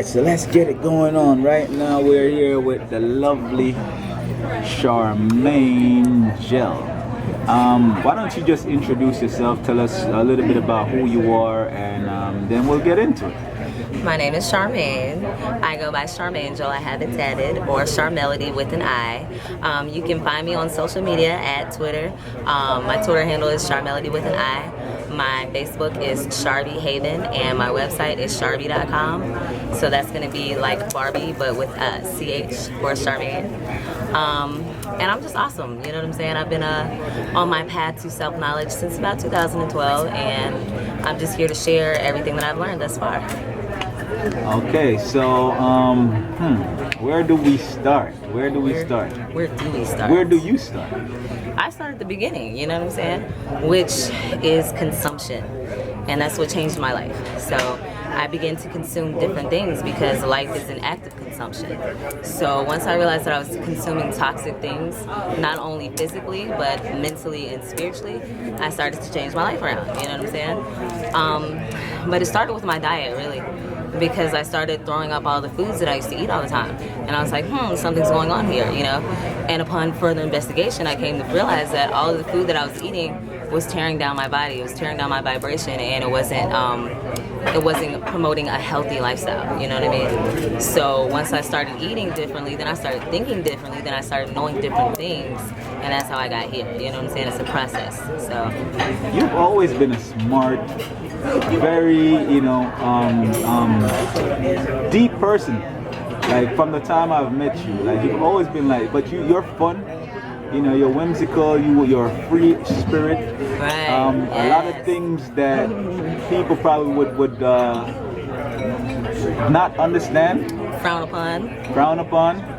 Alright, so let's get it going on. Right now we're here with the lovely Charmangel. Why don't you just introduce yourself, tell us a little bit about who you are, and then we'll get into it. My name is Charmaine. I go by Charmangel, I have it tatted, or Charmelody with an I. You can find me on social media at Twitter. My Twitter handle is Charmelody with an I. My Facebook is Charby Haven, and my website is charby.com. So that's going to be like Barbie, but with CH or Charmaine. And I'm just awesome, you know what I'm saying? I've been on my path to self-knowledge since about 2012, and I'm just here to share everything that I've learned thus far. Okay, so where do we start? Where do we start? Where do we start? Where do you start? I start at the beginning, you know what I'm saying? Which is consumption. And that's what changed my life. So I began to consume different things because life is an act of consumption. So once I realized that I was consuming toxic things, not only physically, but mentally and spiritually, I started to change my life around, you know what I'm saying? But it started with my diet, really, because I started throwing up all the foods that I used to eat all the time. And I was like, something's going on here, you know? And upon further investigation, I came to realize that all of the food that I was eating was tearing down my body. It was tearing down my vibration, and it wasn't promoting a healthy lifestyle, you know what I mean? So once I started eating differently, then I started thinking differently, then I started knowing different things, and that's how I got here, you know what I'm saying? It's a process, so. You've always been a smart, very, deep person. Like from the time I've met you, like you've always been like, but you're fun. You know, you're whimsical, you're a free spirit. Right. Yes. A lot of things that people probably would not understand. Frown upon,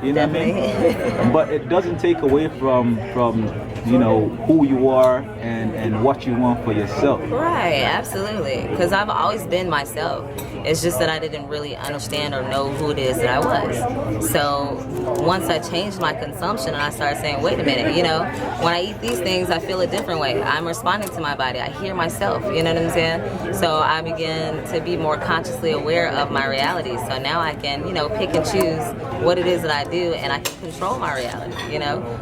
you know what I mean? But it doesn't take away from who you are and what you want for yourself. Right, absolutely. Because I've always been myself. It's just that I didn't really understand or know who it is that I was. So once I changed my consumption and I started saying, wait a minute, when I eat these things, I feel a different way. I'm responding to my body. I hear myself, you know what I'm saying? So I began to be more consciously aware of my reality. So now I can, pick and choose what it is that I do, and I can control my reality,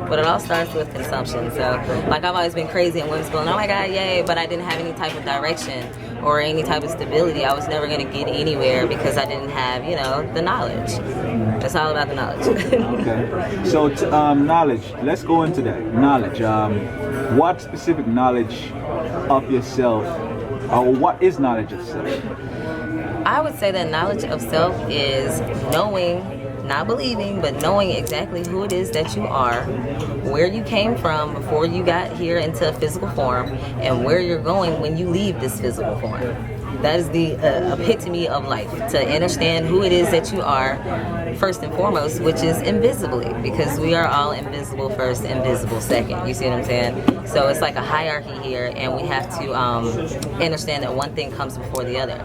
But it all starts with consumption. So, like, I've always been crazy and whimsical, and oh my God, yay, but I didn't have any type of direction or any type of stability. I was never going to get anywhere because I didn't have, the knowledge. It's all about the knowledge. Okay. So, knowledge. Let's go into that. Knowledge. What specific knowledge of yourself, or what is knowledge of self? I would say that knowledge of self is knowing, not believing, but knowing exactly who it is that you are, where you came from before you got here into a physical form, and where you're going when you leave this physical form. That is the epitome of life, to understand who it is that you are, first and foremost, which is invisibly, because we are all invisible first, invisible second. You see what I'm saying? So it's like a hierarchy here, and we have to understand that one thing comes before the other.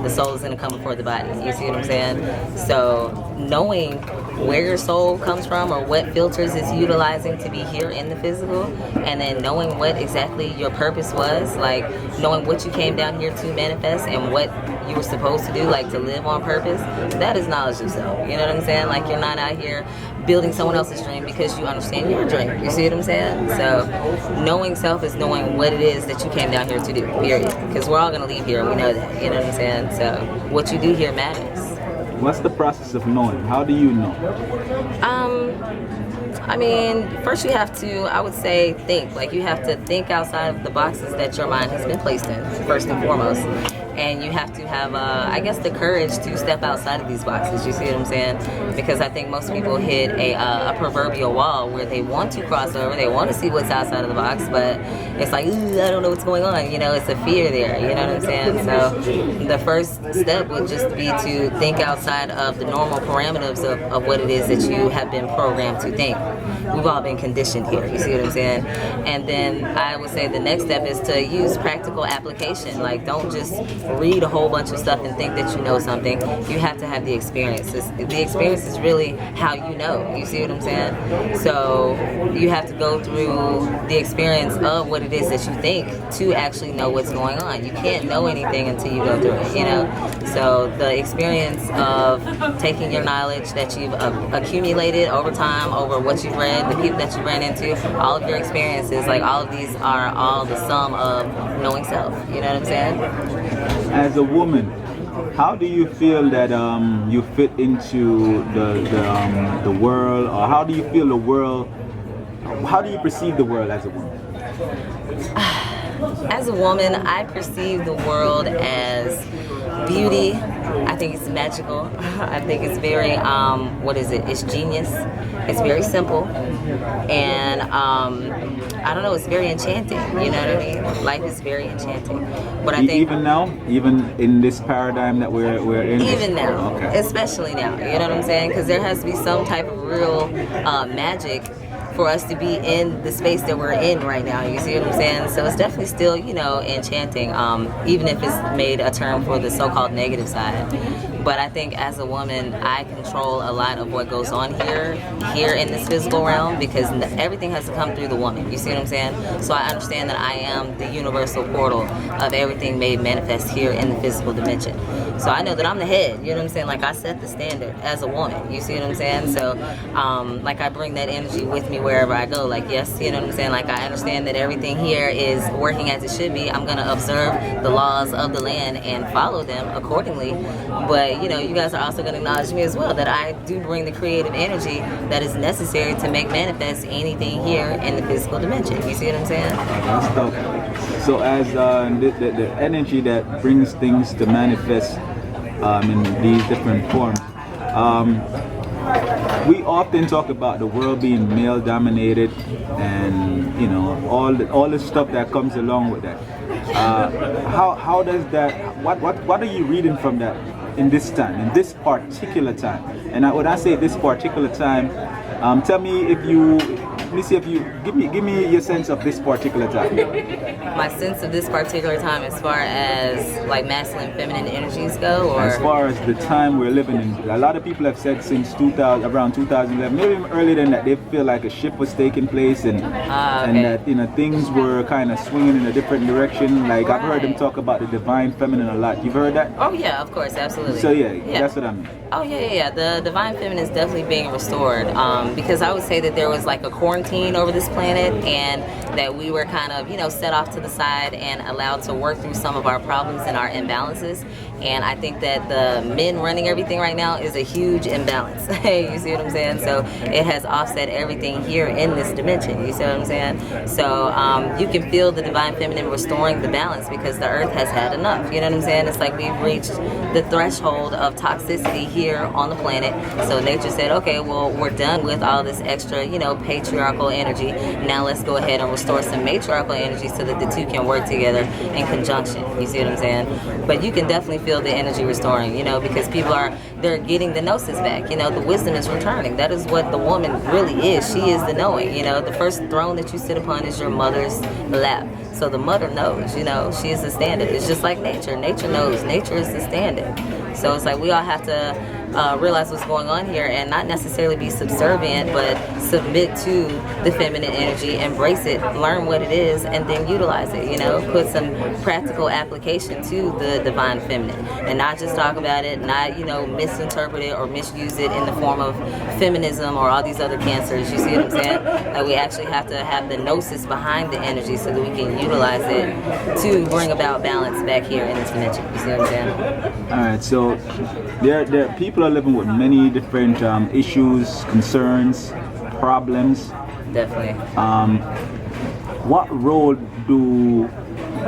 The soul is going to come before the body. You see what I'm saying? So knowing where your soul comes from or what filters it's utilizing to be here in the physical, and then knowing what exactly your purpose was, like knowing what you came down here to manifest and what you were supposed to do, like to live on purpose, that is knowledge of self. You know what I'm saying? Like, you're not out here building someone else's dream because you understand your dream. You see what I'm saying? So knowing self is knowing what it is that you came down here to do, period. Because we're all going to leave here, we know that. You know what I'm saying? So what you do here matters. What's the process of knowing? How do you know? First you have to, I would say, think. Like, you have to think outside of the boxes that your mind has been placed in, first and foremost. And you have to have, the courage to step outside of these boxes. You see what I'm saying? Because I think most people hit a proverbial wall where they want to cross over, they want to see what's outside of the box, but it's like, ooh, I don't know what's going on. It's a fear there. You know what I'm saying? So the first step would just be to think outside of the normal parameters of what it is that you have been programmed to think. we've all been conditioned here. You see what I'm saying? And then I would say the next step is to use practical application. Like, don't just read a whole bunch of stuff and think that you know something. You have to have the experiences. The experience is really how you know. You see what I'm saying? So you have to go through the experience of what it is that you think to actually know what's going on. You can't know anything until you go through it, you know? So the experience of taking your knowledge that you've accumulated over time, over what you've read, the people that you ran into, all of your experiences, like all of these are all the sum of knowing self. You know what I'm saying? As a woman, how do you feel that you fit into the world, or how do you feel the world? How do you perceive the world as a woman? As a woman, I perceive the world as beauty. I think it's magical. I think it's very, what is it? It's genius. It's very simple. And I don't know, it's very enchanting. You know what I mean? Life is very enchanting. But I think even now, even in this paradigm that we're in? Even now, okay. Especially now. You know what I'm saying? Because there has to be some type of real magic for us to be in the space that we're in right now. You see what I'm saying? So it's definitely still, you know, enchanting, even if it's made a term for the so-called negative side. But I think as a woman, I control a lot of what goes on here in this physical realm, because everything has to come through the woman. You see what I'm saying? So I understand that I am the universal portal of everything made manifest here in the physical dimension. So I know that I'm the head, you know what I'm saying? Like, I set the standard as a woman, you see what I'm saying? So, like, I bring that energy with me wherever I go. Like, yes, you know what I'm saying? Like, I understand that everything here is working as it should be. I'm going to observe the laws of the land and follow them accordingly. But, you know, you guys are also going to acknowledge me as well, that I do bring the creative energy that is necessary to make manifest anything here in the physical dimension. You see what I'm saying? That's dope. So as the energy that brings things to manifest in these different forms, we often talk about the world being male dominated, and you know, all the stuff that comes along with that. How does that, what are you reading from that in this time, in this particular time? And when I say this particular time, tell me if you, let me see if you, give me your sense of this particular time. My sense of this particular time as far as like masculine, feminine energies go, or? As far as the time we're living in, a lot of people have said since around 2011, maybe even earlier than that, they feel like a shift was taking place, and and that, you know, things were kind of swinging in a different direction. Like, I've heard them talk about the divine feminine a lot. You've heard that? Oh yeah, of course, absolutely. So yeah, that's what I mean. Oh yeah. The divine feminine is definitely being restored, because I would say that there was like a quarantine over this planet, and that we were kind of, you know, set off to the side and allowed to work through some of our problems and our imbalances. And I think that the men running everything right now is a huge imbalance. You see what I'm saying? So it has offset everything here in this dimension. You see what I'm saying? So you can feel the divine feminine restoring the balance, because the earth has had enough. You know what I'm saying? It's like we've reached the threshold of toxicity here on the planet. So nature said, okay, well, we're done with all this extra, you know, patriarchal energy. Now let's go ahead and restore some matriarchal energy so that the two can work together in conjunction. You see what I'm saying? But you can definitely feel the energy restoring, you know, because people they're getting the gnosis back. You know, the wisdom is returning. That is what the woman really is. She is the knowing. You know, the first throne that you sit upon is your mother's lap. So the mother knows, you know, she is the standard. It's just like nature. Nature knows. Nature is the standard. So it's like we all have to realize what's going on here, and not necessarily be subservient, but submit to the feminine energy, embrace it, learn what it is, and then utilize it, you know, put some practical application to the divine feminine, and not just talk about it, not, you know, misinterpret it or misuse it in the form of feminism or all these other cancers. You see what I'm saying? Like, we actually have to have the gnosis behind the energy so that we can utilize it to bring about balance back here in this dimension. You see what I'm saying? All right, so there people are living with many different issues, concerns, problems. Definitely. What role do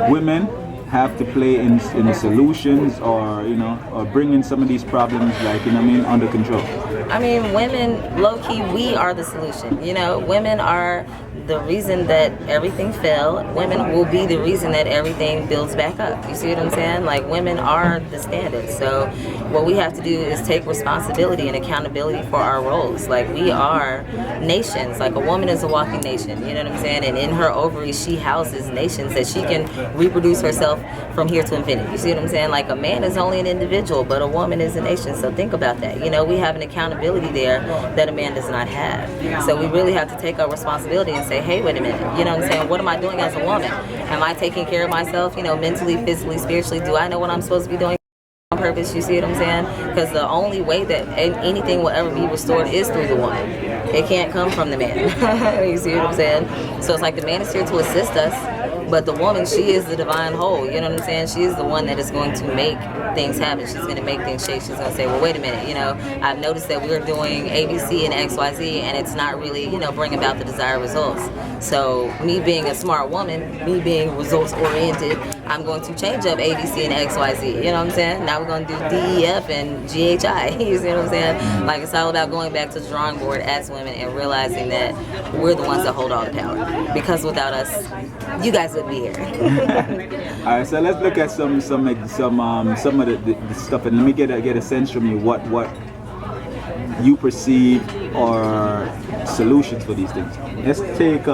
women have to play in the solutions, or or bringing some of these problems, like under control? I mean, women, low-key, we are the solution. Women are the reason that everything fell. Women will be the reason that everything builds back up. You see what I'm saying? Like, women are the standard. So what we have to do is take responsibility and accountability for our roles. Like, we are nations. Like, a woman is a walking nation. You know what I'm saying? And in her ovaries, she houses nations that she can reproduce herself from here to infinity. You see what I'm saying? Like, a man is only an individual, but a woman is a nation. So think about that. We have an accountability there that a man does not have. So we really have to take our responsibility and say, hey, wait a minute, you know what I'm saying? What am I doing as a woman? Am I taking care of myself, mentally, physically, spiritually? Do I know what I'm supposed to be doing on purpose? You see what I'm saying? Because the only way that anything will ever be restored is through the woman. It can't come from the man. You see what I'm saying? So it's like the man is here to assist us, but the woman, she is the divine whole. You know what I'm saying? She is the one that is going to make things happen. She's going to make things shake. She's going to say, well, wait a minute, I've noticed that we're doing ABC and XYZ, and it's not really, bringing about the desired results. So me being a smart woman, me being results oriented, I'm going to change up ABC and XYZ. You know what I'm saying? Now we're going to do DEF and GHI. You see what I'm saying? Like, it's all about going back to the drawing board as women and realizing that we're the ones that hold all the power. Because without us, you guys wouldn't be here. All right, so let's look at some of the stuff, and let me get a sense from you what you perceive are solutions for these things. Let's take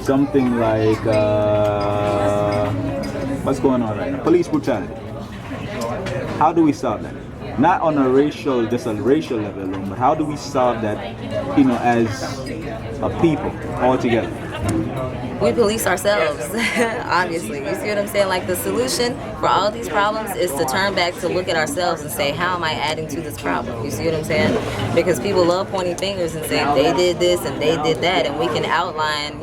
something like what's going on right now? Police brutality. How do we solve that? Not on a racial level alone, but how do we solve that, as a people all together? We police ourselves, obviously. You see what I'm saying? Like, the solution for all these problems is to turn back to look at ourselves and say, how am I adding to this problem? You see what I'm saying? Because people love pointing fingers and saying they did this and they did that, and we can outline,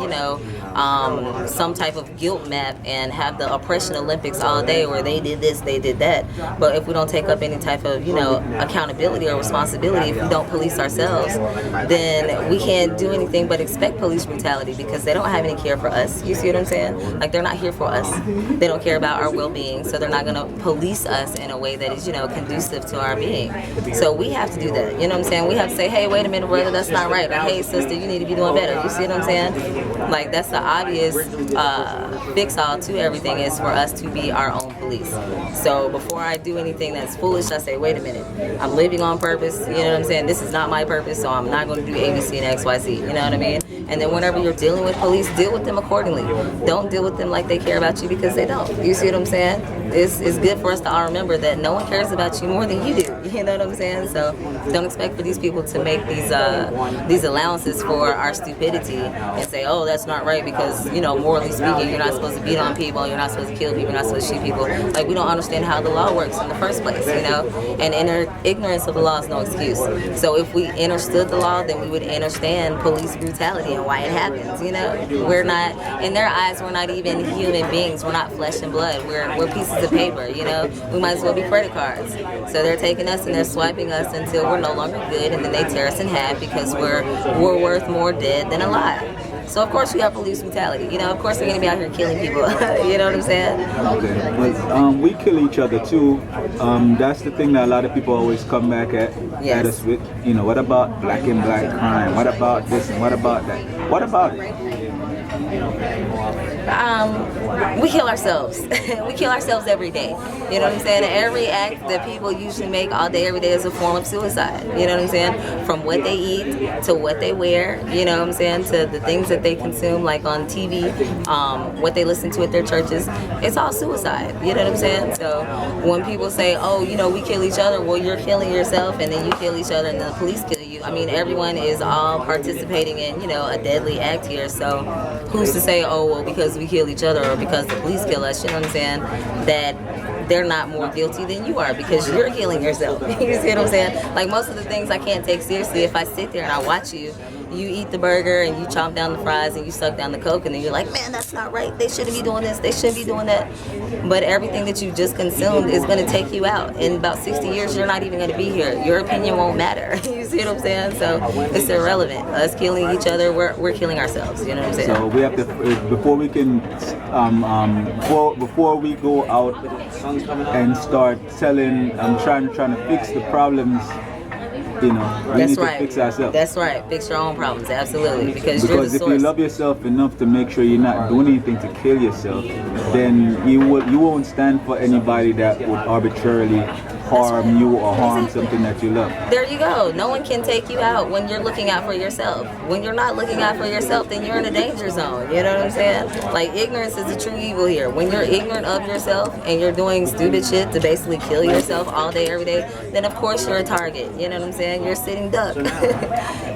some type of guilt map and have the oppression Olympics all day where they did this, they did that. But if we don't take up any type of, accountability or responsibility, if we don't police ourselves, then we can't do anything but expect police brutality, because they don't have any care for us. You see what I'm saying? Like, they're not here for us. They don't care about our well-being, so they're not going to police us in a way that is, conducive to our being. So we have to do that. You know what I'm saying? We have to say, hey, wait a minute, brother, that's not right. Or, hey, sister, you need to be doing better. You see what I'm saying? Like, that's the obvious fix-all to everything, is for us to be our own police. So before I do anything that's foolish, I say, wait a minute, I'm living on purpose. You know what I'm saying? This is not my purpose, so I'm not going to do ABC and XYZ. You know what I mean? And then whenever you're dealing with police, deal with them accordingly. Don't deal with them like they care about you, because they don't. You see what I'm saying? It's good for us to all remember that no one cares about you more than you do. You know what I'm saying? So don't expect for these people to make these allowances for our stupidity and say, oh, that's not right, because, morally speaking, you're not supposed to beat on people, you're not supposed to kill people, you're not supposed to shoot people. Like, we don't understand how the law works in the first place, And ignorance of the law is no excuse. So if we understood the law, then we would understand police brutality and why it happens, We're not, in their eyes, we're not even human beings. We're not flesh and blood. We're pieces of paper, We might as well be credit cards. So they're taking us and they're swiping us until we're no longer good, and then they tear us in half because we're worth more dead than alive. So of course we have police brutality. Of course we're gonna be out here killing people. You know what I'm saying? Okay. But we kill each other too. That's the thing that a lot of people always come back at us with. What about black and black crime? What about this and what about that? What about it? We kill ourselves. We kill ourselves every day. You know what I'm saying? Every act that people usually make all day, every day is a form of suicide. You know what I'm saying? From what they eat to what they wear, you know what I'm saying, to the things that they consume, like on TV, what they listen to at their churches, it's all suicide. You know what I'm saying? So when people say, oh, we kill each other, well, you're killing yourself, and then you kill each other, and then the police kill you. I mean, everyone is all participating in, a deadly act here. So who's to say, oh, well, because we kill each other or because the police kill us, you know what I'm saying, that they're not more guilty than you are, because you're killing yourself. You see what I'm saying? Like, most of the things I can't take seriously if I sit there and I watch you, you eat the burger and you chomp down the fries and you suck down the Coke, and then you're like, man, that's not right. They shouldn't be doing this. They shouldn't be doing that. But everything that you just consumed is going to take you out. In about 60 years, you're not even going to be here. Your opinion won't matter. You see what I'm saying? So it's irrelevant. Us killing each other, we're killing ourselves. You know what I'm saying? So we have to, before we can, before we go out and start selling, trying to fix the problems, you know, we need to fix ourselves. That's right. Fix your own problems, absolutely. Because you're the if source. you love yourself enough to make sure you're not doing anything to kill yourself, then you won't stand for anybody that would arbitrarily harm you or harm something that you love. There you go. No one can take you out when you're looking out for yourself. When you're not looking out for yourself, then you're in a danger zone. You know what I'm saying? Like, ignorance is a true evil here. When you're ignorant of yourself and you're doing stupid shit to basically kill yourself all day, every day, then of course you're a target. You know what I'm saying? You're a sitting duck.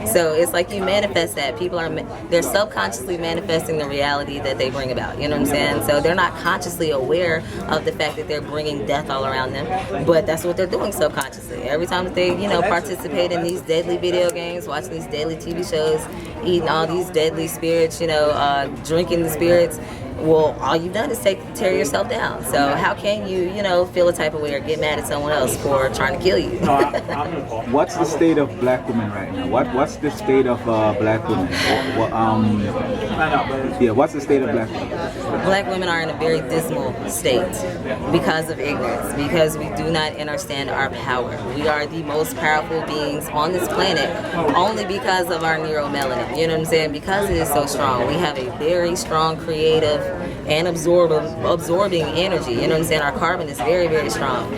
So it's like you manifest that. People they're subconsciously manifesting the reality that they bring about. You know what I'm saying? So they're not consciously aware of the fact that they're bringing death all around them, but that's what they're doing subconsciously. Every time that they, participate in these deadly video games, watching these deadly TV shows, eating all these deadly spirits, drinking the spirits, well, all you've done is tear yourself down. So how can you, feel a type of way or get mad at someone else for trying to kill you? What's the state of black women right now? What's the state of black women? What's the state of black women? Black women are in a very dismal state because of ignorance, because we do not understand our power. We are the most powerful beings on this planet only because of our neuromelanin. You know what I'm saying? Because it is so strong. We have a very strong creative and absorbing energy. You know what I'm saying? Our carbon is very, very strong.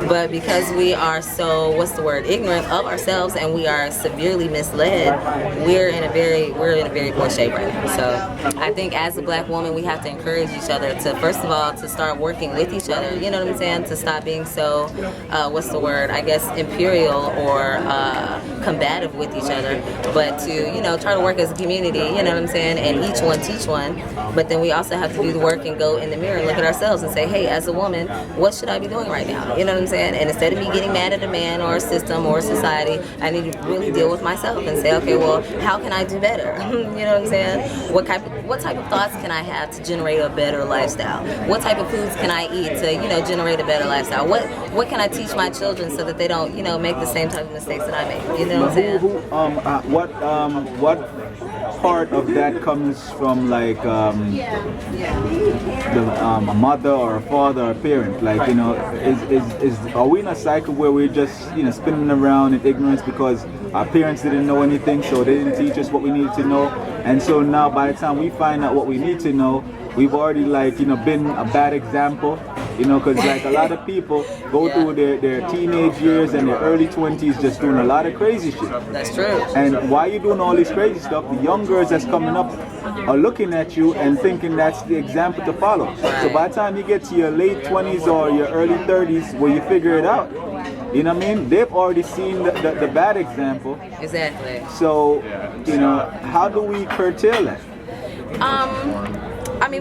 But because we are so, ignorant of ourselves, and we are severely misled, we're in a very poor shape right now. So I think as a black woman, we have to encourage each other to, first of all, to start working with each other. You know what I'm saying? To stop being so, imperial or combative with each other, but to, try to work as a community, you know what I'm saying? And each one teach one. But then we also have to do the work and go in the mirror and look at ourselves and say, hey, as a woman, what should I be doing right now? You know what I'm saying? And instead of me getting mad at a man or a system or a society, I need to really deal with myself and say, okay, well, how can I do better? You know what I'm saying? What type of thoughts can I have to generate a better lifestyle? What type of foods can I eat to, generate a better lifestyle? What can I teach my children so that they don't, make the same type of mistakes that I make? You know what I'm saying? What part of that comes from, like, a mother or a father or a parent? Like, are we in a cycle where we're just, spinning around in ignorance because our parents didn't know anything, so they didn't teach us what we needed to know, and so now by the time we find out what we need to know, we've already, been a bad example, because a lot of people go through their teenage years and their early 20s just doing a lot of crazy shit. That's true. And while you're doing all this crazy stuff, the young girls that's coming up are looking at you and thinking that's the example to follow. Right. So by the time you get to your late 20s or your early 30s where you figure it out, you know what I mean? They've already seen the bad example. Exactly. So, how do we curtail that?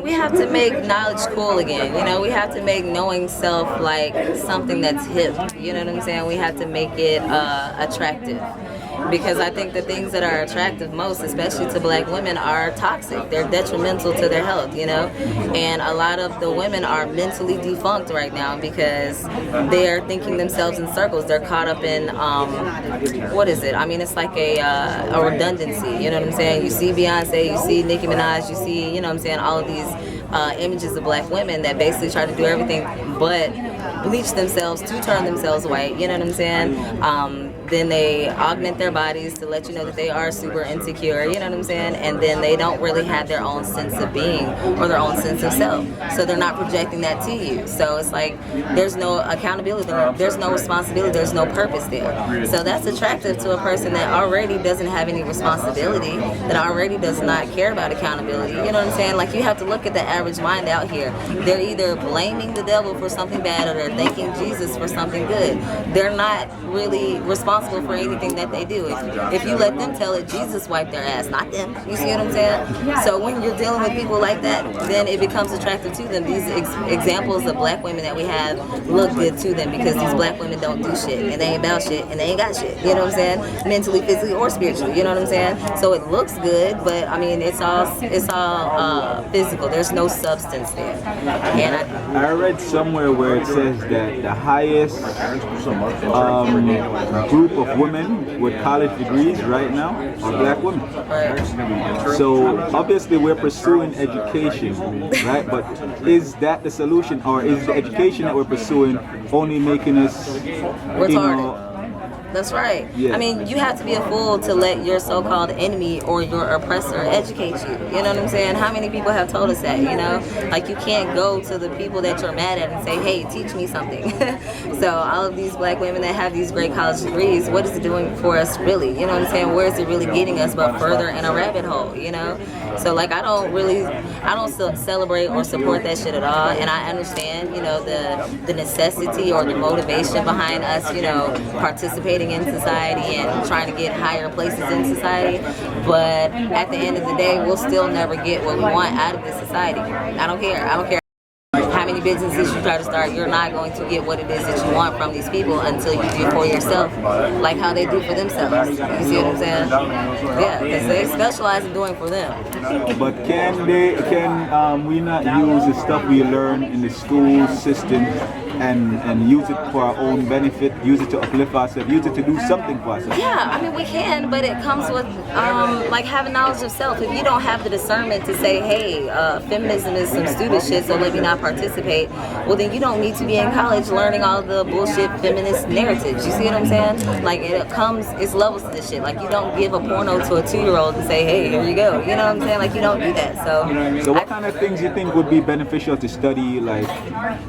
We have to make knowledge cool again. We have to make knowing self like something that's hip. You know what I'm saying? We have to make it attractive. Because I think the things that are attractive most, especially to black women, are toxic. They're detrimental to their health, And a lot of the women are mentally defunct right now because they're thinking themselves in circles. They're caught up in, it's like a redundancy, you know what I'm saying? You see Beyonce, you see Nicki Minaj, you see, all of these images of black women that basically try to do everything but bleach themselves to turn themselves white, you know what I'm saying? Then they augment their bodies to let you know that they are super insecure, you know what I'm saying? And then they don't really have their own sense of being or their own sense of self. So they're not projecting that to you. So it's like there's no accountability, there's no responsibility, there's no purpose there. So that's attractive to a person that already doesn't have any responsibility, that already does not care about accountability. You know what I'm saying? Like, you have to look at the average average mind out here. They're either blaming the devil for something bad or they're thanking Jesus for something good. They're not really responsible for anything that they do. If you let them tell it, Jesus wiped their ass, not them. You see what I'm saying? So when you're dealing with people like that, then it becomes attractive to them. These examples of black women that we have look good to them because these black women don't do shit and they ain't about shit and they ain't got shit. You know what I'm saying? Mentally, physically, or spiritually. You know what I'm saying? So it looks good, but I mean, it's all physical. There's no substance there. And I read somewhere where it says that the highest group of women with college degrees right now are black women. Right. So obviously we're pursuing education, right? But is that the solution, or is the education that we're pursuing only making us, retarded? That's right. Yeah. I mean, you have to be a fool to let your so-called enemy or your oppressor educate you. You know what I'm saying? How many people have told us that, you know? Like, you can't go to the people that you're mad at and say, hey, teach me something. So all of these black women that have these great college degrees, what is it doing for us really? You know what I'm saying? Where is it really getting us but further in a rabbit hole, you know? So, like, I don't celebrate or support that shit at all. And I understand, you know, the necessity or the motivation behind us, you know, participating in society and trying to get higher places in society, but at the end of the day, we'll still never get what we want out of this society. I don't care how many businesses you try to start, you're not going to get what it is that you want from these people until you do it for yourself, like how they do for themselves. You see what I'm saying? Yeah, because they specialize in doing for them. But can we not use the stuff we learn in the school system and use it for our own benefit, use it to uplift ourselves, use it to do something for ourselves? Yeah, I mean, we can, but it comes with like having knowledge of self. If you don't have the discernment to say, hey, feminism is some stupid shit, so let me not participate, well, then you don't need to be in college learning all the bullshit feminist narratives. You see what I'm saying? Like, it's levels to this shit. Like, you don't give a porno to a 2-year-old and say, hey, here you go. You know what I'm saying? Like, you don't do that. So what kind of things you think would be beneficial to study, like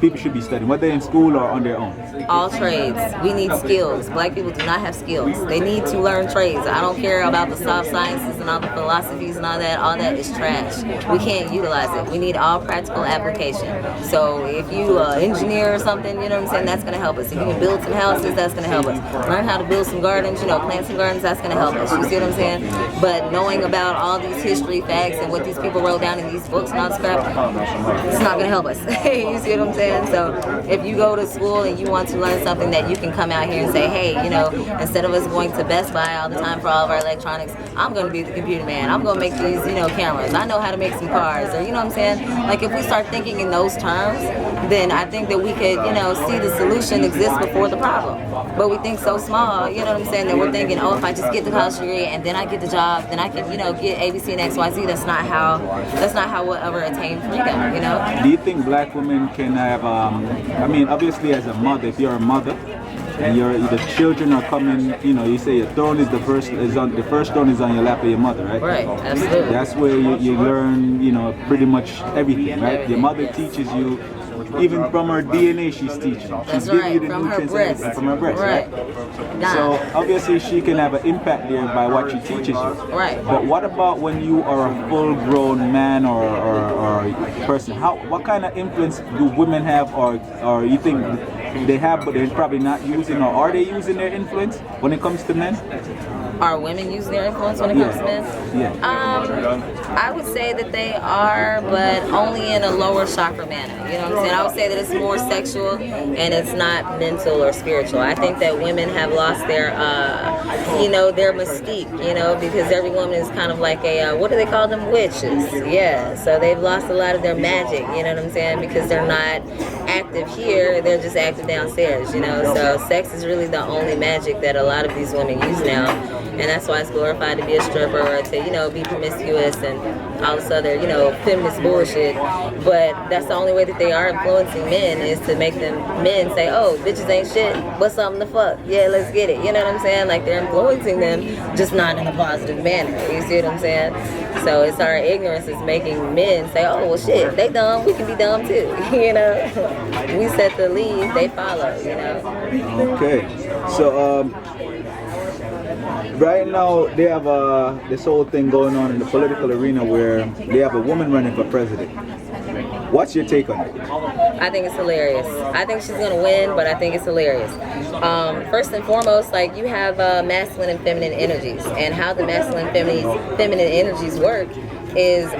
people should be studying, whether in school or on their own? All trades. We need skills. Black people do not have skills. They need to learn trades. I don't care about the soft sciences and all the philosophies and all that. All that is trash. We can't utilize it. We need all practical application. So if you engineer or something, you know what I'm saying, that's going to help us. If you can build some houses, that's going to help us. Learn how to build some gardens, you know, plant some gardens, that's going to help us. You see what I'm saying? But knowing about all these history facts and what these people wrote down in these books and all this crap, it's not going to help us. You see what I'm saying? So if you go to school and you want to learn something that you can come out here and say, hey, you know, instead of us going to Best Buy all the time for all of our electronics, I'm going to be the computer man. I'm going to make these, you know, cameras. I know how to make some cars, or you know what I'm saying? Like, if we start thinking in those terms, then I think that we could, you know, see the solution exist before the problem. But we think so small, you know what I'm saying, that we're thinking, oh, if I just get the college degree and then I get the job, then I can, you know, get ABC and XYZ. That's not how we'll ever attain freedom, you know? Do you think black women can have, I mean, obviously as a mother, if you're a mother, and the children are coming, you know, you say the first throne is on your lap of your mother, right? Right, absolutely. That's where you learn, you know, pretty much everything, right? Your mother teaches you, even from her DNA she's teaching. She's giving you the nutrients from her breast, right? So obviously she can have an impact there by what she teaches you. Right. But what about when you are a full-grown man or person? What kind of influence do women have, or you think they have, but they're probably not using, or are they using their influence when it comes to men? Are women using their influence when it comes to men? Yeah. I would say that they are, but only in a lower chakra manner. You know what I'm saying? I would say that it's more sexual and it's not mental or spiritual. I think that women have lost their, you know, their mystique, you know, because every woman is kind of like a, what do they call them? Witches. Yeah. So they've lost a lot of their magic, you know what I'm saying? Because they're not active here, they're just active downstairs, you know? So sex is really the only magic that a lot of these women use now. And that's why it's glorified to be a stripper or to, you know, be promiscuous and all this other, you know, feminist bullshit. But that's the only way that they are influencing men, is to make them men say, oh, bitches ain't shit, what's something to fuck? Yeah, let's get it. You know what I'm saying? Like, they're influencing them, just not in a positive manner. You see what I'm saying? So it's our ignorance is making men say, oh, well, shit, they dumb, we can be dumb too. You know? We set the lead, they follow, you know? Okay. So, right now, they have this whole thing going on in the political arena where they have a woman running for president. What's your take on it? I think it's hilarious. I think she's gonna win, but I think it's hilarious. First and foremost, like you have masculine and feminine energies, and how the masculine feminine energies work is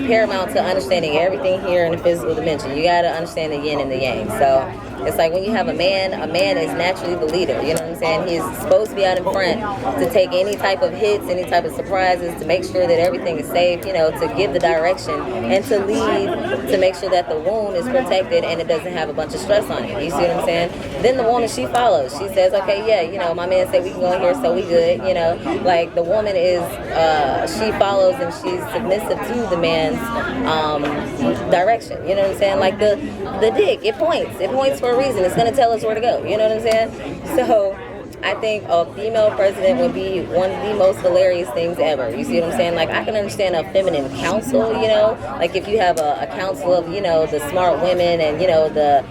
paramount to understanding everything here in the physical dimension. You gotta understand the yin and the yang. So it's like when you have a man is naturally the leader. You know what I'm saying? He's supposed to be out in front to take any type of hits, any type of surprises, to make sure that everything is safe, you know, to give the direction and to lead, to make sure that the wound is protected and it doesn't have a bunch of stress on it. You see what I'm saying? Then the woman, she follows. She says, okay, yeah, you know, my man said we can go in here, so we good, you know. Like the woman is, she follows and she's submissive to the man's direction. You know what I'm saying? Like the dick, it points for a reason. It's gonna tell us where to go. You know what I'm saying? So I think a female president would be one of the most hilarious things ever. You see what I'm saying? Like, I can understand a feminine council, you know, like if you have a council of, you know, the smart women and, you know, the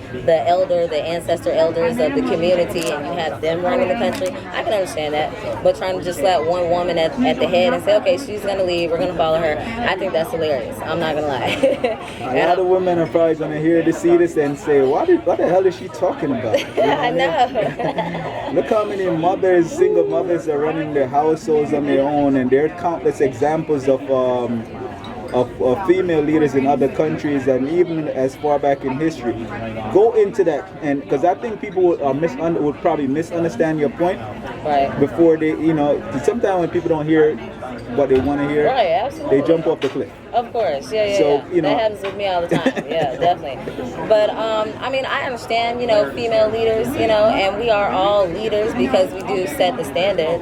ancestor elders of the community, and you have them running the country. I can understand that. But trying to just let one woman at the head and say, okay, she's going to lead, we're going to follow her, I think that's hilarious. I'm not going to lie. A lot of women are probably going to hear this, see this, and say, what the hell is she talking about? You know I know. Look how many mothers, single mothers, are running their households on their own, and there are countless examples of female leaders in other countries, and even as far back in history. Go into that, and because I think people would probably misunderstand your point, right, before they, you know, sometimes when people don't hear what they want to hear, right, absolutely, they jump off the cliff. Of course, yeah. So, you know, that happens with me all the time. Yeah, definitely. But I mean, I understand, you know, female leaders, you know, and we are all leaders because we do set the standard.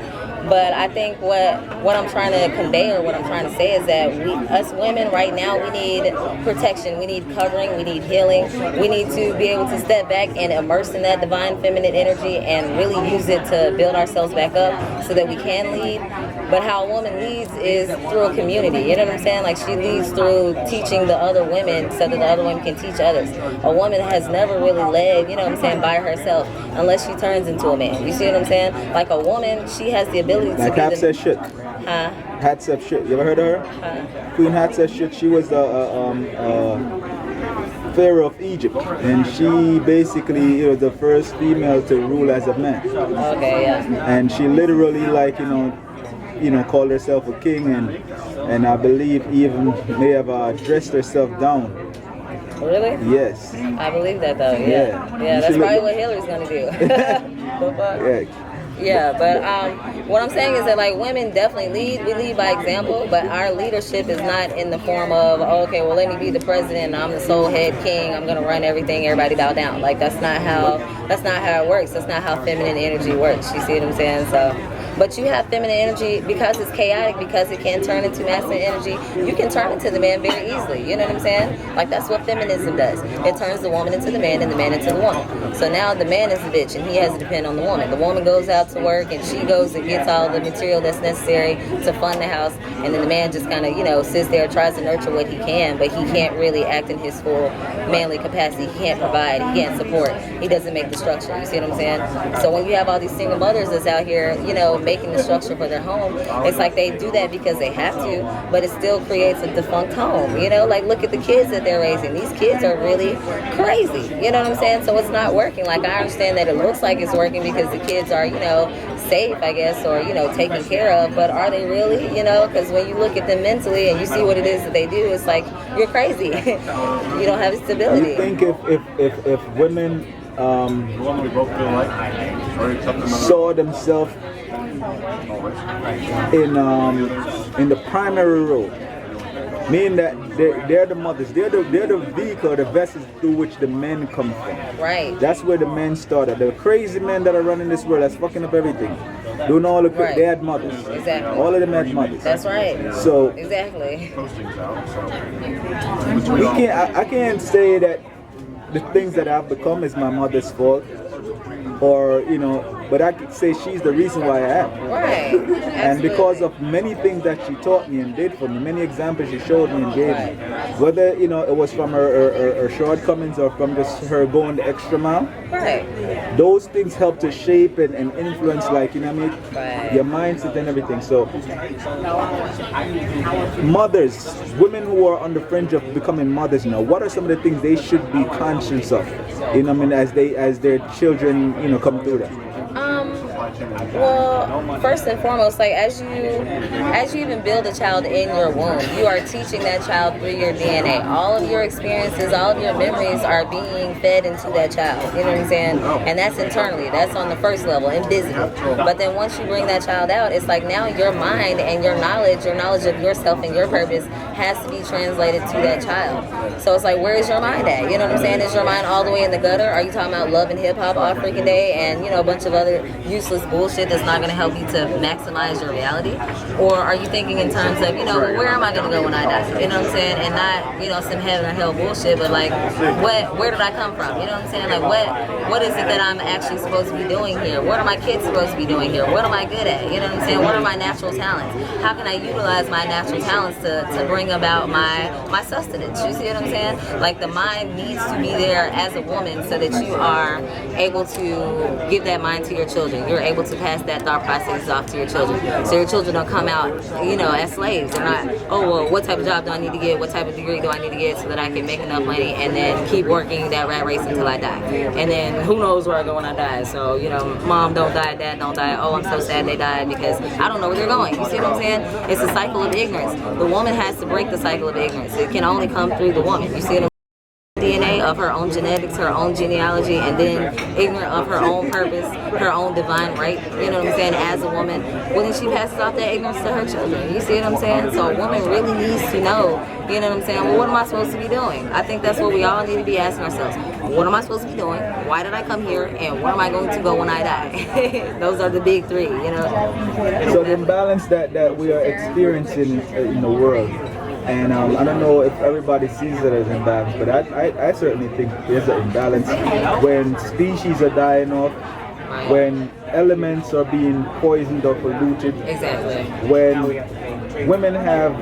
But I think what I'm trying to convey, or what I'm trying to say, is that us women right now, we need protection, we need covering, we need healing. We need to be able to step back and immerse in that divine feminine energy and really use it to build ourselves back up so that we can lead. But how a woman leads is through a community, you know what I'm saying? Like, she leads through teaching the other women so that the other women can teach others. A woman has never really led, you know what I'm saying, by herself unless she turns into a man. You see what I'm saying? Like, a woman, she has the ability to like be Hatshepsut. Hatshepsut. You ever heard of her? Queen Hatshepsut. She was the Pharaoh of Egypt, and she basically was the first female to rule as a man. Okay, yeah. And she literally, like, you know, called herself a king, and I believe even may have dressed herself down. Really? Yes. I believe that, though. Yeah. That's probably what Hillary's gonna do. The fuck? Yeah. Yeah, but what I'm saying is that, like, women definitely lead. We lead by example, but our leadership is not in the form of, oh, okay, well, let me be the president, I'm the sole head king, I'm gonna run everything, everybody bow down. Like, that's not how it works. That's not how feminine energy works. You see what I'm saying? So, but you have feminine energy because it's chaotic, because it can turn into masculine energy. You can turn into the man very easily. You know what I'm saying? Like, that's what feminism does. It turns the woman into the man and the man into the woman. So now the man is the bitch and he has to depend on the woman. The woman goes out to work and she goes and gets all the material that's necessary to fund the house, and then the man just kind of, you know, sits there, tries to nurture what he can, but he can't really act in his full manly capacity. He can't provide, he can't support, he doesn't make the structure. You see what I'm saying? So when you have all these single mothers that's out here, you know, making the structure for their home, it's like they do that because they have to, but it still creates a defunct home. You know, like, look at the kids that they're raising. These kids are really crazy. You know what I'm saying? So it's not working. Like, I understand that it looks like it's working because the kids are, you know, safe, I guess, or, you know, taken care of, but are they really? You know, because when you look at them mentally and you see what it is that they do, it's like, you're crazy. You don't have stability. You think if women saw themselves in the primary role, meaning that they're the mothers, they're the vehicle, the vessels through which the men come from. Right. That's where the men started. The crazy men that are running this world, that's fucking up everything. Doing all the right. They had mothers. Exactly. All of them had mothers. That's right. So exactly. I can't say that the things that I've become is my mother's fault, or, you know, but I could say she's the reason why I am. Right. And because of many things that she taught me and did for me, many examples she showed me and gave me, Whether, you know, it was from her shortcomings or from just her going the extra mile. Right. Those things help to shape and influence, like, you know what I mean? Right. Your mindset and everything. So, mothers, women who are on the fringe of becoming mothers now, what are some of the things they should be conscious of, you know what I mean, as their children, you know, come through that? Well, first and foremost, like as you even build a child in your womb, you are teaching that child through your DNA. All of your experiences, all of your memories are being fed into that child. You know what I'm saying? And that's internally. That's on the first level, invisible. But then once you bring that child out, it's like now your mind and your knowledge of yourself and your purpose has to be translated to that child. So it's like, where is your mind at? You know what I'm saying? Is your mind all the way in the gutter? Are you talking about love and hip hop all freaking day and, you know, a bunch of other useless bullshit that's not going to help you to maximize your reality? Or are you thinking in terms of, you know, where am I going to go when I die? You know what I'm saying? And not, you know, some heaven or hell bullshit, but like, where did I come from? You know what I'm saying? Like, what is it that I'm actually supposed to be doing here? What are my kids supposed to be doing here? What am I good at? You know what I'm saying? What are my natural talents? How can I utilize my natural talents to bring about my sustenance? You see what I'm saying? Like, the mind needs to be there as a woman so that you are able to give that mind to your children. You're able to pass that thought process off to your children. So your children don't come out, you know, as slaves. They're not, oh, well, what type of job do I need to get? What type of degree do I need to get so that I can make enough money and then keep working that rat race until I die? And then who knows where I go when I die? So, you know, mom don't die, dad don't die. Oh, I'm so sad they died because I don't know where they're going. You see what I'm saying? It's a cycle of ignorance. The woman has to break the cycle of ignorance. It can only come through the woman. You see what I'm DNA of her own genetics, her own genealogy, and then ignorant of her own purpose, her own divine right, you know what I'm saying, as a woman, well then she passes off that ignorance to her children. You see what I'm saying? So a woman really needs to know, you know what I'm saying, well, what am I supposed to be doing? I think that's what we all need to be asking ourselves. What am I supposed to be doing? Why did I come here? And where am I going to go when I die? Those are the big three, you know. So the imbalance that we are experiencing in the world, and I don't know if everybody sees it as imbalance, but I certainly think there's an imbalance when species are dying off, when elements are being poisoned or polluted, Exactly. when women have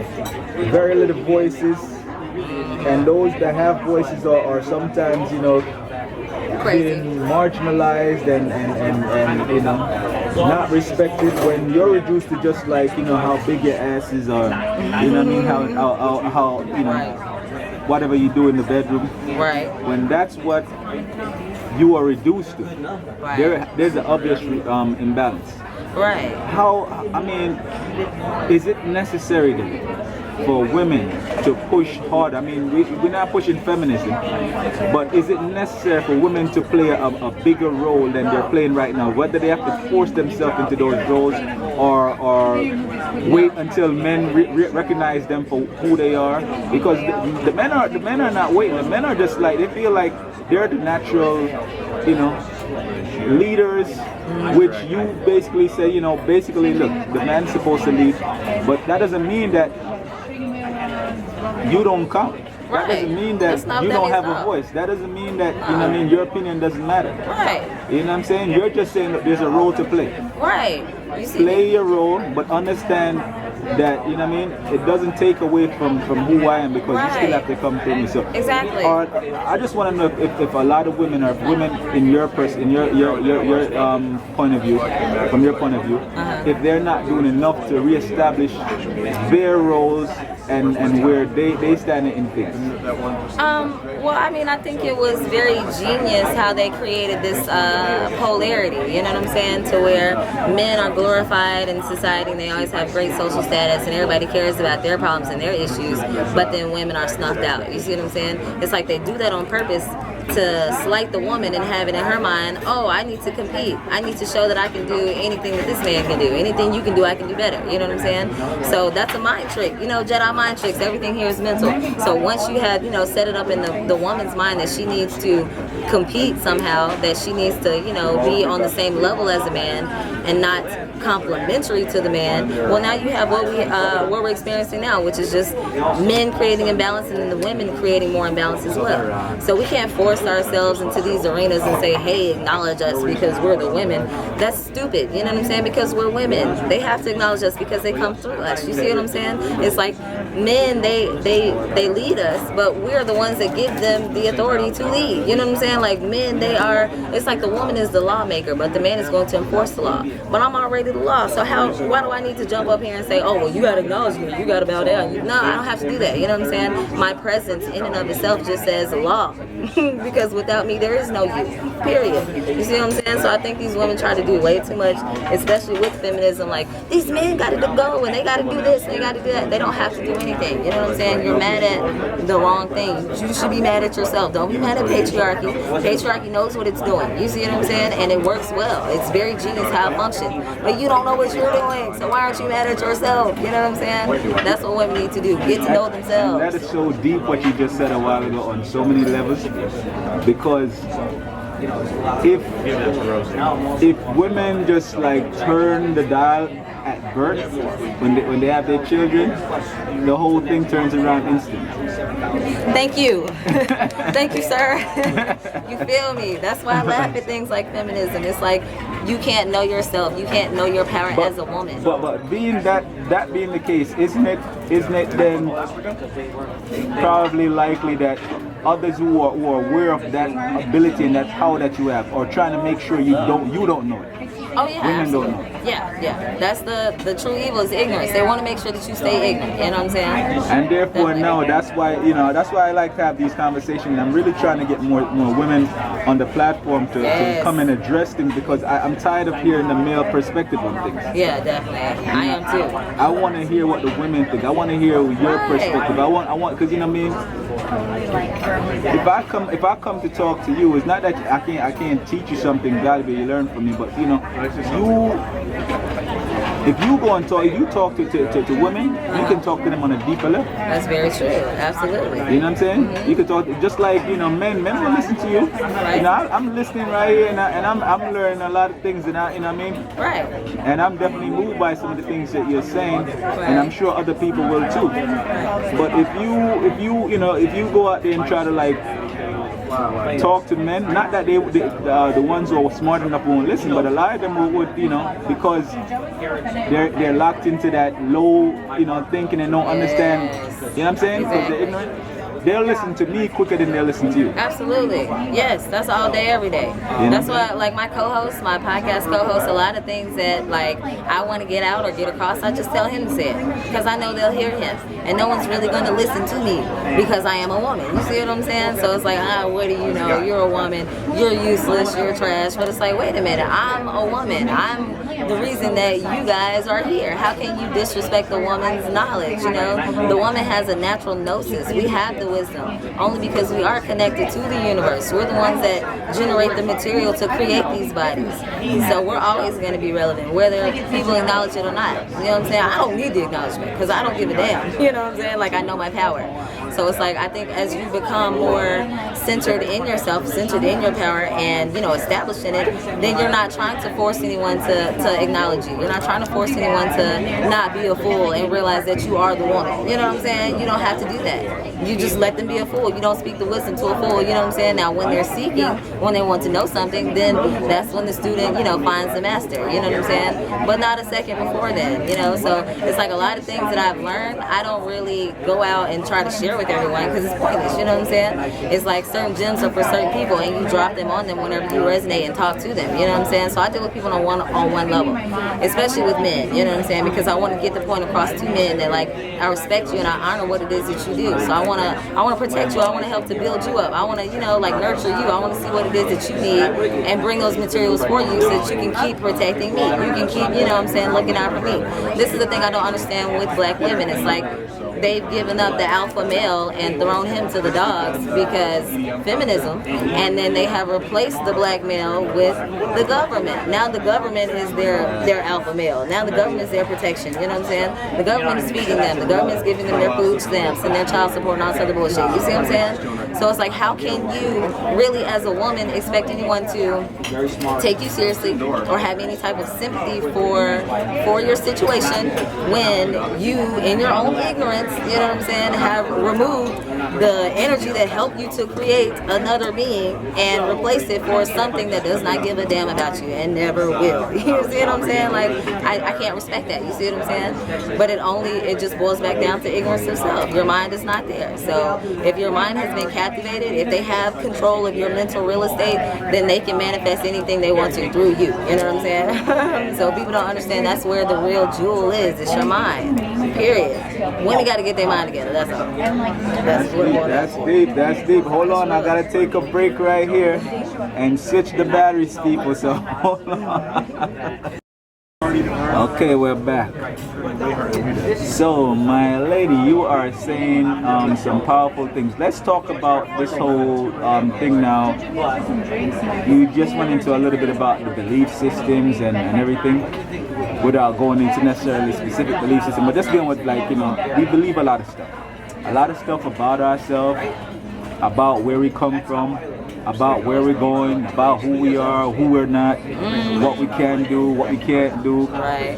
very little voices, and those that have voices are sometimes, you know, being marginalized and you know, not respected. When you're reduced to just like, you know, how big your asses are, you know what I mean, how you know, whatever you do in the bedroom, Right. when that's what you are reduced to, Right. there's an obvious imbalance. Right. How, I mean, is it necessary then for women to push hard? I mean, we're not pushing feminism, but is it necessary for women to play a bigger role than they're playing right now? Whether they have to force themselves into those roles or wait until men recognize them for who they are? Because the men are not waiting. The men are just like, they feel like they're the natural, you know, leaders, which you basically say, you know, basically, look, the man's supposed to lead, but that doesn't mean that you don't count. That doesn't mean that you don't have a voice. That doesn't mean that, you know what I mean, your opinion doesn't matter. Right. You know what I'm saying? You're just saying that there's a role to play. Right. You see, Play your role, but understand that, you know what I mean, it doesn't take away from who I am, because you still have to come through me. So Exactly. I just want to know if a lot of women, or if women in your point of view, from your point of view, if they're not doing enough to reestablish their roles and where they stand in things. Well, I mean, I think it was very genius how they created this polarity, you know what I'm saying, to where men are glorified in society and they always have great social status and everybody cares about their problems and their issues, but then women are snuffed out. You see what I'm saying? It's like they do that on purpose to slight the woman and have it in her mind, oh, I need to compete. I need to show that I can do anything that this man can do. Anything you can do, I can do better. You know what I'm saying? So that's a mind trick. You know, Jedi mind tricks. Everything here is mental. So once you have, you know, set it up in the woman's mind that she needs to compete somehow, that she needs to, you know, be on the same level as a man and not complementary to the man. Well, now you have what we're experiencing now, which is just men creating imbalance and then the women creating more imbalance as well. So we can't force ourselves into these arenas and say, hey, acknowledge us because we're the women. That's stupid, you know what I'm saying? Because we're women. They have to acknowledge us because they come through us. You see what I'm saying? It's like men, they lead us, but we're the ones that give them the authority to lead. You know what I'm saying? Like men, it's like the woman is the lawmaker, but the man is going to enforce the law. But I'm already the law, so why do I need to jump up here and say, oh, well, you got to acknowledge me, you got to bow down? No, I don't have to do that. You know what I'm saying? My presence in and of itself just says law, because without me, there is no you, period. You see what I'm saying? So I think these women try to do way too much, especially with feminism. Like, these men got to go and they got to do this and they got to do that. They don't have to do anything. You know what I'm saying? You're mad at the wrong thing. You should be mad at yourself. Don't be mad at patriarchy. Patriarchy knows what it's doing. You see what I'm saying? And it works well. It's very genius how it functions. But you don't know what you're doing, so why aren't you mad at yourself? You know what I'm saying? That's what women need to do. Get to know themselves. That is so deep what you just said a while ago on so many levels, because if women just like turn the dial at birth when they have their children, the whole thing turns around instantly. Thank you. Thank you, sir. You feel me? That's why I laugh at things like feminism. It's like you can't know yourself. You can't know your power as a woman. But being that being the case, isn't it then probably likely that others who are aware of that ability and that power that you have are trying to make sure you don't know it? Oh yeah, women absolutely. don't know. Yeah. That's the true evil is ignorance. They want to make sure that you stay ignorant. You know what I'm saying? And therefore, now that's why I like to have these conversations. I'm really trying to get more women on the platform to come and address things, because I'm tired of hearing the male perspective on things. Yeah, definitely. I am too. I want to hear what the women think. I want to hear your perspective. I want, because you know what I mean. If I come to talk to you, it's not that I can't teach you something valuable you learn from me, but you know, if you go and talk to women, you can talk to them on a deeper level. That's very true. Absolutely. You know what I'm saying? Mm-hmm. You can talk just like, you know, men will listen to you. Right. You know, I'm listening right here, and I'm learning a lot of things, and you know what I mean? Right. And I'm definitely moved by some of the things that you're saying, and I'm sure other people will too. But if you go out there and try to like talk to men, not that the ones who are smart enough won't listen, but a lot of them would, you know, because they're locked into that low, you know, thinking and don't understand, you know what I'm saying? Because they're ignorant. They'll listen to me quicker than they'll listen to you. Absolutely. Yes, that's all day, every day. Yeah. That's why, like my co-host, my podcast co-host, a lot of things that like I want to get out or get across, I just tell him to say it, because I know they'll hear him, and no one's really going to listen to me because I am a woman. You see what I'm saying? So it's like, what do you know? You're a woman. You're useless. You're trash. But it's like, wait a minute. I'm a woman. I'm the reason that you guys are here. How can you disrespect the woman's knowledge? You know, the woman has a natural gnosis. We have the wisdom only because we are connected to the universe. We're the ones that generate the material to create these bodies. So we're always going to be relevant, whether people acknowledge it or not. You know what I'm saying? I don't need the acknowledgement because I don't give a damn. You know what I'm saying? Like, I know my power. So it's like, I think as you become more centered in yourself, centered in your power, and, you know, established in it, then you're not trying to force anyone to acknowledge you. You're not trying to force anyone to not be a fool and realize that you are the woman. You know what I'm saying? You don't have to do that. You just let them be a fool. You don't speak the wisdom to a fool. You know what I'm saying? Now, when they're seeking, when they want to know something, then that's when the student, you know, finds the master. You know what I'm saying? But not a second before then, you know? So it's like a lot of things that I've learned, I don't really go out and try to share with everyone because it's pointless. You know what I'm saying? It's like certain gems are for certain people, and you drop them on them whenever you resonate and talk to them. You know what I'm saying? So I deal with people on one level, especially with men. You know what I'm saying? Because I want to get the point across to men that, like, I respect you and I honor what it is that you do. So I want to protect you. I want to help to build you up. I want to, you know, like, nurture you. I want to see what it is that you need and bring those materials for you so that you can keep protecting me. You can keep, you know what I'm saying, looking out for me. This is the thing I don't understand with black women. It's like they've given up the alpha male and thrown him to the dogs because feminism, and then they have replaced the black male with the government. Now the government is their alpha male. Now the government is their protection. You know what I'm saying? The government is feeding them. The government is giving them their food stamps and their child support and all sort of bullshit. You see what I'm saying? So it's like, how can you really, as a woman, expect anyone to take you seriously or have any type of sympathy for your situation when you, in your own ignorance, you know what I'm saying, have removed the energy that helped you to create another being and replace it for something that does not give a damn about you and never will. You see what I'm saying? Like, I can't respect that. You see what I'm saying? But it just boils back down to ignorance of self. Your mind is not there. So if your mind has been captivated, if they have control of your mental real estate, then they can manifest anything they want to through you. You know what I'm saying? So people don't understand that's where the real jewel is. It's your mind. Period. Women got to get their mind together. That's all. That's deep. That's deep. Hold on, I gotta take a break right here and switch the batteries, people. So hold on. Okay, we're back. So, my lady, you are saying some powerful things. Let's talk about this whole thing now. You just went into a little bit about the belief systems and everything, without going into necessarily specific belief system, but just dealing with, like, you know, we believe a lot of stuff. A lot of stuff about ourselves, about where we come from, about where we're going, about who we are, who we're not, what we can do, what we can't do. Right.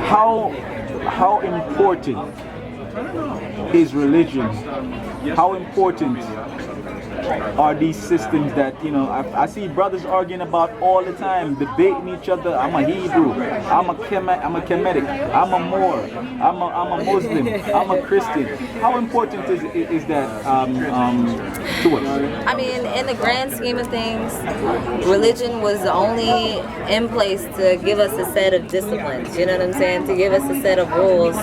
How important is religion? How important are these systems that, you know, I see brothers arguing about all the time, debating each other. I'm a Hebrew, I'm a Kemetic, I'm a Moor, I'm a Muslim, I'm a Christian. How important is that to us? I mean, in the grand scheme of things, religion was only in place to give us a set of disciplines, you know what I'm saying? To give us a set of rules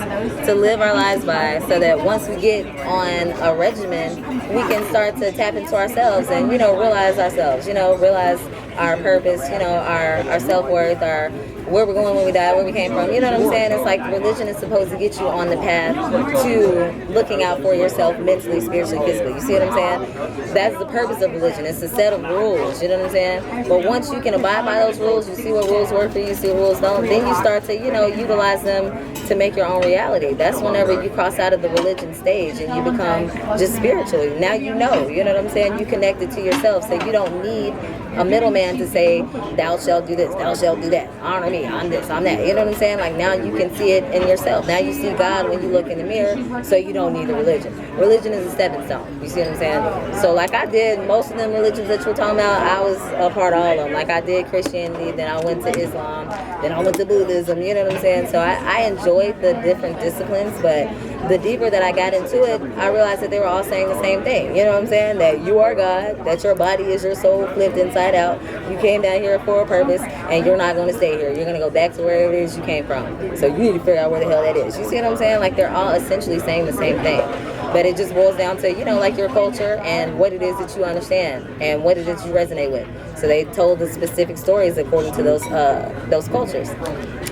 to live our lives by, so that once we get on a regimen, we can start to tap into ourselves and, you know, realize ourselves, you know, realize our purpose, you know, our self-worth, our where we're going when we die, where we came from. You know what I'm saying? It's like religion is supposed to get you on the path to looking out for yourself mentally, spiritually, physically. You see what I'm saying? That's the purpose of religion. It's a set of rules. You know what I'm saying? But once you can abide by those rules, you see what rules work for you, see what rules don't, then you start to, you know, utilize them to make your own reality. That's whenever you cross out of the religion stage and you become just spiritual. Now you know what I'm saying? You connected to yourself, so you don't need a middleman to say, thou shalt do this, thou shalt do that, honor me, I'm this, I'm that. You know what I'm saying? Like, now you can see it in yourself. Now you see God when you look in the mirror, so you don't need the religion. Religion is a stepping stone. You see what I'm saying? So like I did most of them religions that you're talking about, I was a part of all of them. Like I did Christianity, then I went to Islam, then I went to Buddhism, you know what I'm saying? So I enjoyed the different disciplines, but the deeper that I got into it, I realized that they were all saying the same thing. You know what I'm saying? That you are God, that your body is your soul flipped inside out. You came down here for a purpose, and you're not going to stay here. You're going to go back to wherever it is you came from. So you need to figure out where the hell that is. You see what I'm saying? Like, they're all essentially saying the same thing. But it just boils down to, you know, like your culture and what it is that you understand and what it is you resonate with. So they told the specific stories according to those cultures.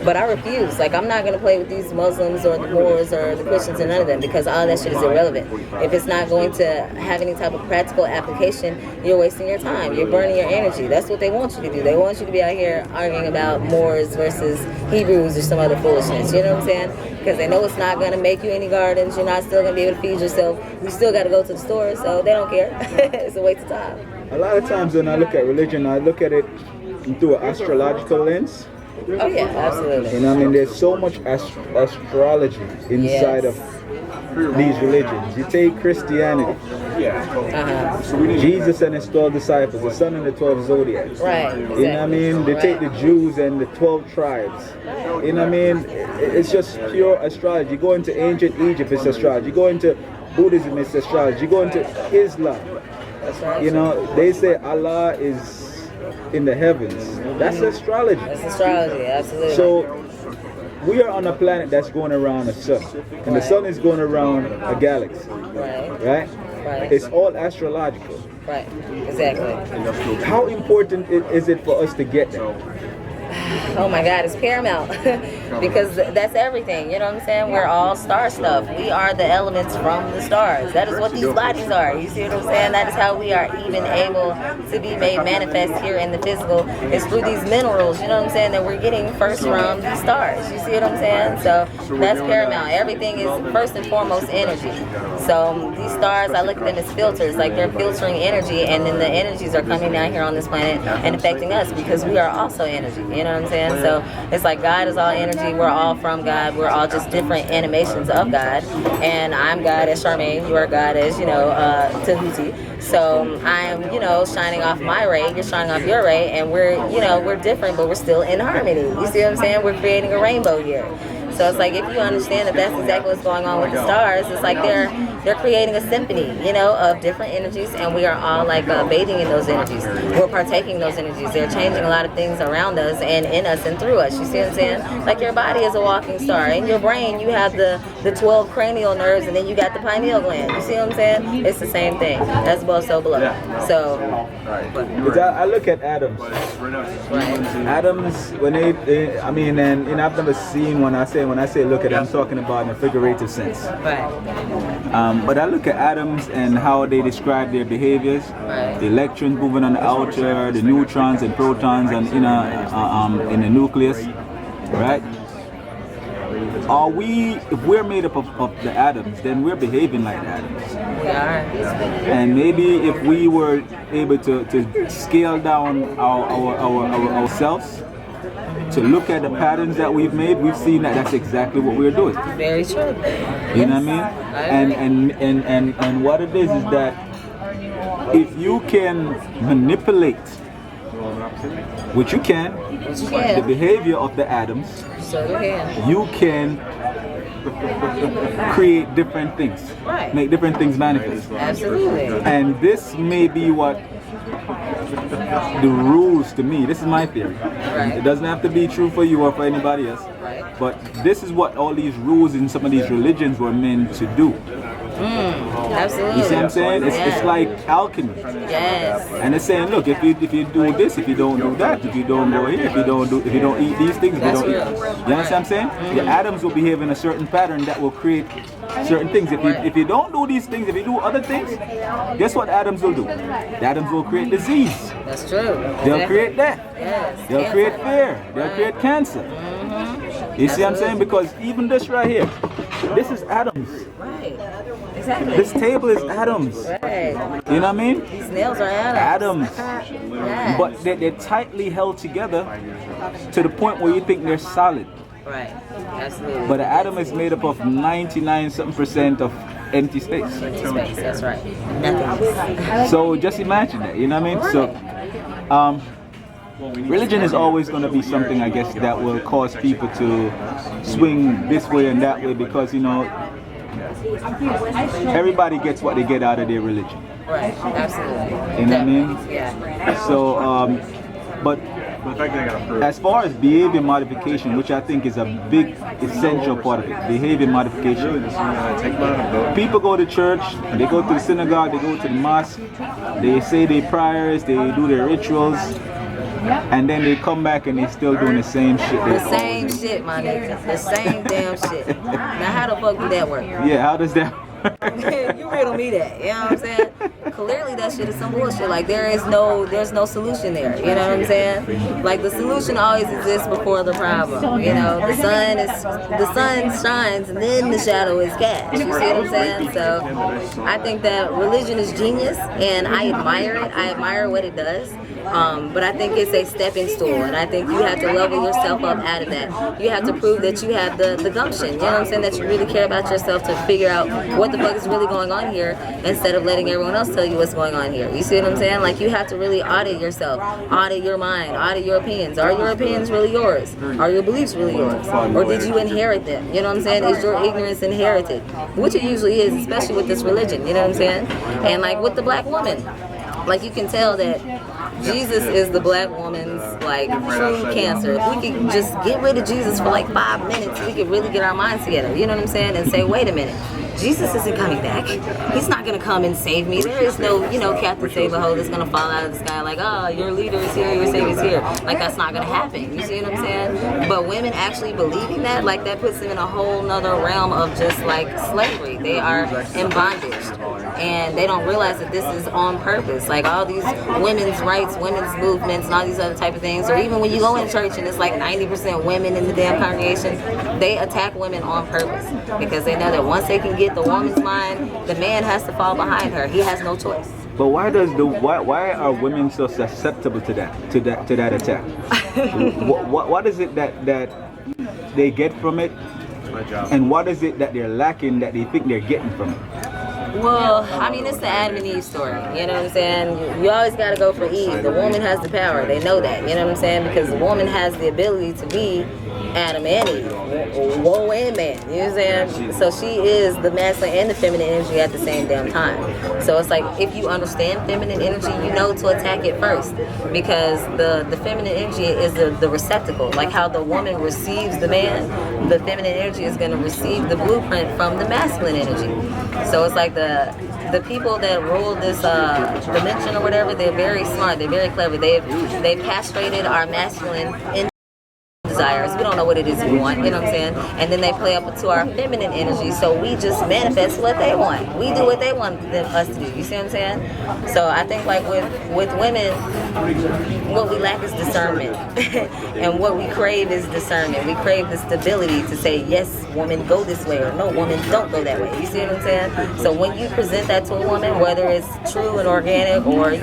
But I refuse. Like, I'm not going to play with these Muslims or the Moors or the Christians or none of them, because all that shit is irrelevant. If it's not going to have any type of practical application, you're wasting your time. You're burning your energy. That's what they want you to do. They want you to be out here arguing about Moors versus Hebrews or some other foolishness. You know what I'm saying? Because they know it's not going to make you any gardens. You're not still going to be able to feed yourself. You still got to go to the store, so they don't care. It's a waste of time. A lot of times when I look at religion, I look at it through an astrological lens. Oh yeah, absolutely. You know what I mean? There's so much astrology inside of these religions. You take Christianity. Jesus and his 12 disciples, the sun and the 12 zodiacs. Right. Exactly. You know what I mean? They take the Jews and the 12 tribes. You know what I mean? It's just pure astrology. You go into ancient Egypt, it's astrology. You go into Buddhism, it's astrology. You go into Islam. That's right. You know, they say Allah is in the heavens. That's astrology. That's astrology, absolutely. So we are on a planet that's going around a sun, and the sun is going around a galaxy. Right? It's all astrological. Right, exactly. How important is it for us to get that? Oh my God, it's paramount because that's everything. You know what I'm saying? We're all star stuff. We are the elements from the stars. That is what these bodies are. You see what I'm saying? That is how we are even able to be made manifest here in the physical. It's through these minerals. You know what I'm saying? That we're getting first from these stars. You see what I'm saying? So that's paramount. Everything is first and foremost energy. So these stars, I look at them as filters. Like they're filtering energy, and then the energies are coming down here on this planet and affecting us because we are also energy. You know what I'm saying? So it's like God is all energy. We're all from God. We're all just different animations of God. And I'm God as Charmaine. You are God as, Tahuti. So I'm, shining off my ray. You're shining off your ray. And we're different, but we're still in harmony. You see what I'm saying? We're creating a rainbow here. So it's like if you understand that that's exactly what's going on with the stars, it's like they're creating a symphony, of different energies, and we are all like bathing in those energies. We're partaking in those energies. They're changing a lot of things around us and in us and through us. You see what I'm saying? Like your body is a walking star. In your brain, you have the 12 cranial nerves, and then you got the pineal gland. You see what I'm saying? It's the same thing. That's both so below. So, I look at atoms. Atoms, when and I've never seen when I say look at it, I'm talking about in a figurative sense. Right. But I look at atoms and how they describe their behaviors. Right. The electrons moving on the outer, the neutrons and protons and in the nucleus, right? If we're made up of the atoms, then we're behaving like the atoms. We are. And maybe if we were able to scale down ourselves, to look at the patterns that we've made, we've seen that that's exactly what we're doing. Very true. You know what I mean? And what it is that if you can manipulate, which you can, the behavior of the atoms, you can create different things, make different things manifest. Absolutely. And this may be what the rules to me. This is my theory. Right. It doesn't have to be true for you or for anybody else. Right. But this is what all these rules in some of these religions were meant to do. Absolutely. You see what I'm saying? It's like alchemy. Yes. And it's saying, look, if you do this, if you don't do that, if you don't go here, if you don't eat these things, if you don't eat. You understand what I'm saying? The atoms will behave in a certain pattern that will create certain things. If you don't do these things, if you do other things, guess what atoms will do? The atoms will create disease. That's true. They'll create death. Yes. They'll create fear. They'll create cancer. You see what I'm saying? Because even this right here, this is atoms. Right. Exactly. This table is atoms. Right. You know what I mean? These nails are atoms. Yes. But they're tightly held together to the point where you think they're solid. Right. Absolutely. But the atom is made up of 99% of empty space. Empty space. That's right. Nothing. So just imagine that. You know what I mean? So, religion is always going to be something, I guess, that will cause people to swing this way and that way because, everybody gets what they get out of their religion. Right, absolutely. You know what I mean? Yeah. So, but as far as behavior modification, which I think is a big essential part of it, behavior modification. People go to church, they go to the synagogue, they go to the mosque, they say their prayers, they do their rituals, and then they come back and they're still doing the same shit. The same shit, my nigga. The same damn shit. Now, how the fuck do that work? Yeah, how does that work? You riddle me that. You know what I'm saying? Clearly, that shit is some bullshit. Like there's no solution there. You know what I'm saying? Like the solution always exists before the problem. The sun shines and then the shadow is cast. You see what I'm saying? So I think that religion is genius, and I admire it. I admire what it does. But I think it's a stepping stool, and I think you have to level yourself up out of that. You have to prove that you have the gumption, you know what I'm saying, that you really care about yourself to figure out what the fuck is really going on here instead of letting everyone else tell you what's going on here. You see what I'm saying? Like, you have to really audit yourself, audit your mind, audit your opinions. Are your opinions really yours? Are your beliefs really yours? Or did you inherit them? You know what I'm saying? Is your ignorance inherited? Which it usually is, especially with this religion, you know what I'm saying? And like with the black woman, like you can tell that Jesus is the black woman's like true cancer. If we could just get rid of Jesus for like 5 minutes, we could really get our minds together. You know what I'm saying? And say, wait a minute. Jesus isn't coming back. He's not going to come and save me. There is no, Captain Save-A-Ho that's going to fall out of the sky like, oh, your leader is here, your savior's here. Like, that's not going to happen. You see what I'm saying? But women actually believing that, like, that puts them in a whole nother realm of just, like, slavery. They are in bondage. And they don't realize that this is on purpose. Like, all these women's rights, women's movements, and all these other type of things, or even when you go in church and it's like 90% women in the damn congregation, they attack women on purpose because they know that once they can get the woman's mind, the man has to fall behind her. He has no choice. But why are women so susceptible to that attack? what is it that they get from it, and what is it that they're lacking that they think they're getting from it? Well, I mean, it's the Adam and Eve story. You know what I'm saying? You always got to go for Eve. The woman has the power. They know that. You know what I'm saying? Because the woman has the ability to be Adam and Eve, woe and man. You know what I'm saying? So she is the masculine and the feminine energy at the same damn time. So it's like, if you understand feminine energy, you know to attack it first, because the feminine energy is the receptacle. Like how the woman receives the man, the feminine energy is going to receive the blueprint from the masculine energy. So it's like the people that rule this dimension or whatever, they're very smart, they're very clever. They've castrated our masculine desires. We don't know what it is we want, you know what I'm saying? And then they play up to our feminine energy, so we just manifest what they want. We do what they want us to do. You see what I'm saying? So I think like with women, what we lack is discernment. And what we crave is discernment. We crave the stability to say, yes, woman, go this way, or no, woman, don't go that way. You see what I'm saying? So when you present that to a woman, whether it's true and organic or,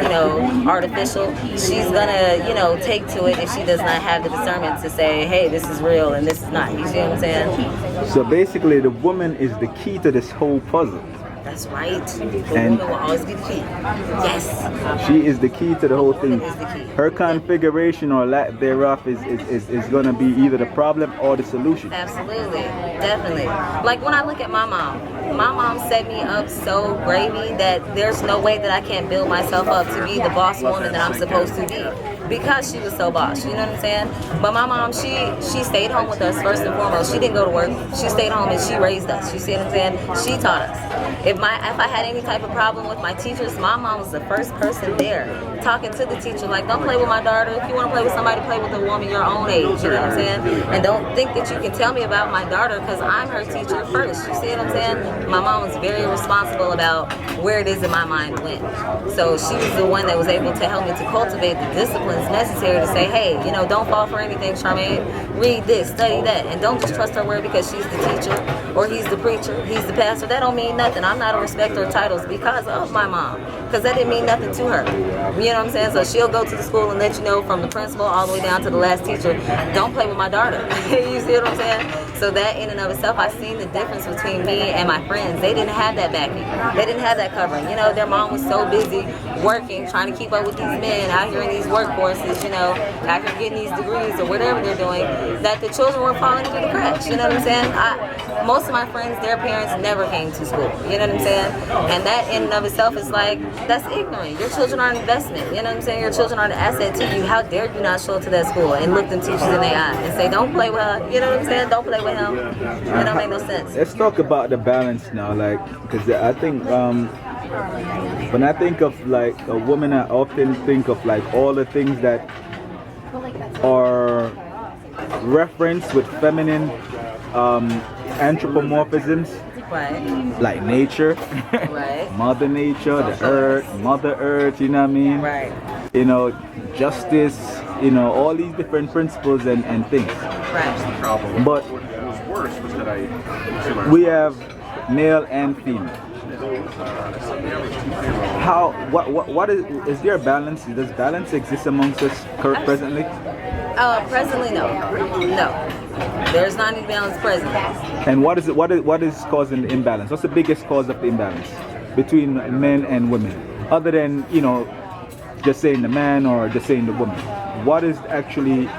artificial, she's gonna, take to it if she does not have the discernment to say, hey, this is real and this is not. You see what I'm saying? So basically, the woman is the key to this whole puzzle. That's right. The woman will always be the key. Yes. She is the key to the whole thing. Is the key. Her configuration or lack thereof is going to be either the problem or the solution. Absolutely. Definitely. Like when I look at my mom set me up so gravy that there's no way that I can't build myself up to be the boss woman that I'm supposed to be. Because she was so boss, you know what I'm saying? But my mom, she stayed home with us first and foremost. She didn't go to work. She stayed home and she raised us. You see what I'm saying? She taught us. If I had any type of problem with my teachers, my mom was the first person there talking to the teacher, like, don't play with my daughter. If you want to play with somebody, play with a woman your own age. You know what I'm saying? And don't think that you can tell me about my daughter because I'm her teacher first. You see what I'm saying? My mom was very responsible about where it is that my mind went. So she was the one that was able to help me to cultivate the disciplines necessary to say, hey, don't fall for anything, Charmaine. Read this, study that, and don't just trust her word because she's the teacher or he's the preacher, he's the pastor. That don't mean nothing. I'm not a respecter of titles because of my mom, because that didn't mean nothing to her. You know what I'm saying? So she'll go to the school and let you know, from the principal all the way down to the last teacher, don't play with my daughter. You see what I'm saying? So that in and of itself, I've seen the difference between me and my friends. They didn't have that backing. They didn't have that covering. Their mom was so busy working, trying to keep up with these men out here in these workforces, out here getting these degrees or whatever they're doing, that the children were falling through the cracks. You know what I'm saying? Most of my friends, their parents never came to school. You know what I'm saying? And that in and of itself is like, that's ignorant. Your children are an investment. You know what I'm saying? Your children are an asset to you. How dare you not show up to that school and look them teachers in their eye and say, don't play with her. You know what I'm saying? Don't play with him. It don't make no sense. Let's talk about the balance now, because I think when I think of like a woman, I often think of like all the things that are referenced with feminine anthropomorphisms. Right. Like nature, right. Mother Nature, the earth, Mother Earth, you know what I mean? Right. Justice, all these different principles and things. Right. But we have male and female. What is there a balance? Does balance exist amongst us presently? Presently, no. There's not any balance present. And what is causing the imbalance? What's the biggest cause of the imbalance between men and women? Other than, just saying the man or just saying the woman. What is actually,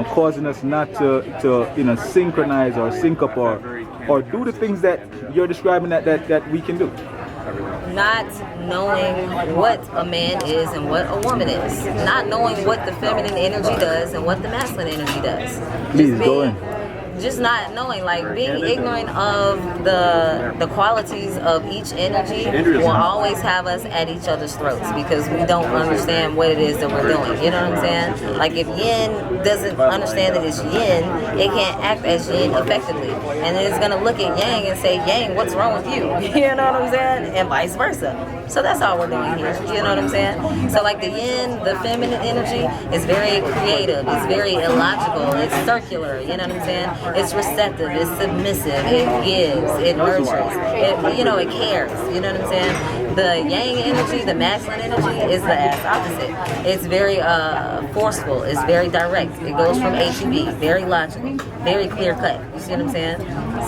causing us not to synchronize or sync up or do the things that you're describing that we can do? Not knowing what a man is and what a woman is. Not knowing what the feminine energy does and what the masculine energy does. Please go in. just not knowing, like being ignorant of the qualities of each energy will always have us at each other's throats because we don't understand what it is that we're doing. You know what I'm saying? Like if yin doesn't understand that it's yin, it can't act as yin effectively, and then it's gonna look at yang and say, yang, what's wrong with you? You know what I'm saying? And vice versa. So that's all we're doing here. You know what I'm saying? So like the yin, the feminine energy is very creative. It's very illogical. It's circular. You know what I'm saying? It's receptive. It's submissive. It gives. It nurtures. It, you know, it cares. You know what I'm saying? The yang energy, the masculine energy, is the ass opposite. It's very forceful. It's very direct. It goes from A to B. Very logical. Very clear cut. You see what I'm saying?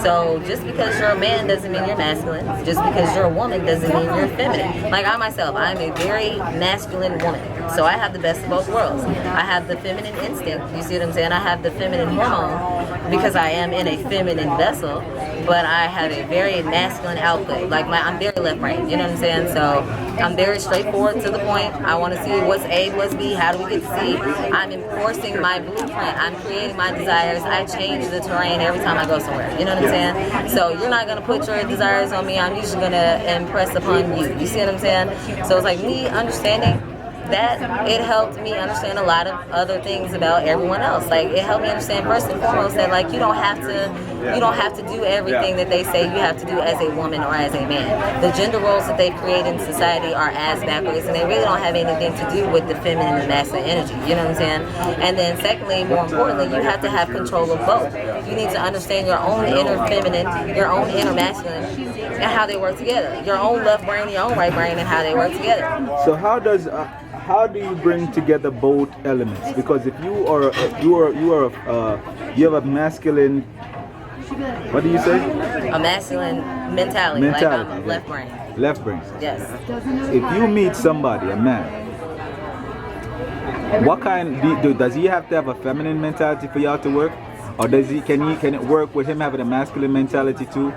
So just because you're a man doesn't mean you're masculine. Just because you're a woman doesn't mean you're feminine. Like I myself, I'm a very masculine woman. So I have the best of both worlds. I have the feminine instinct. You see what I'm saying? I have the feminine hormone because I am in a feminine vessel, but I have a very masculine output. Like I'm very left brain. You know what I'm saying? So I'm very straightforward to the point. I want to see what's A, what's B, how do we get to C. I'm enforcing my blueprint. I'm creating my desires. I change the terrain every time I go somewhere. You know what I'm saying? So you're not going to put your desires on me. I'm usually going to impress upon you. You see what I'm saying? So it's like me understanding that it helped me understand a lot of other things about everyone else. Like it helped me understand first and foremost that like you don't have to do everything that they say you have to do as a woman or as a man. The gender roles that they create in society are ass backwards, and they really don't have anything to do with the feminine and masculine energy. You know what I'm saying? And then secondly, more importantly, you have to have control of both. You need to understand your own inner feminine, your own inner masculine, and how they work together. Your own left brain, your own right brain, and how they work together. So how do you bring together both elements? Because if you have a masculine, what do you say? A masculine mentality. Like I'm left brain. Left brain. Yes. If you meet somebody, a man, what kind does he have to have a feminine mentality for y'all to work, or can it work with him having a masculine mentality too?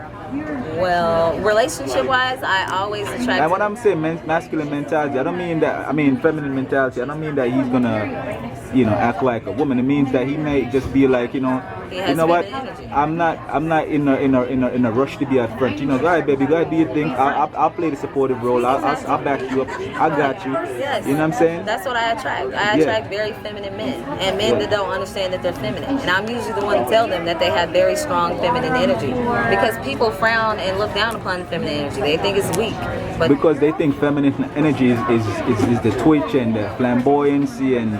Well, relationship-wise, I always attract. And when I'm saying masculine mentality, I don't mean that. I mean feminine mentality. I don't mean that he's gonna, act like a woman. It means that he may just be like, you know what? Energy. I'm not in a rush to be at front. Go ahead, baby, go ahead, do your thing. I'll play the supportive role. I'll back you up. I got you. Yes. You know what I'm saying? That's what I attract. I attract very feminine men, and men that don't understand that they're feminine. And I'm usually the one to tell them that they have very strong feminine energy, because people frown and look down upon feminine energy. They think it's weak. But because they think feminine energy is the twitch and the flamboyancy and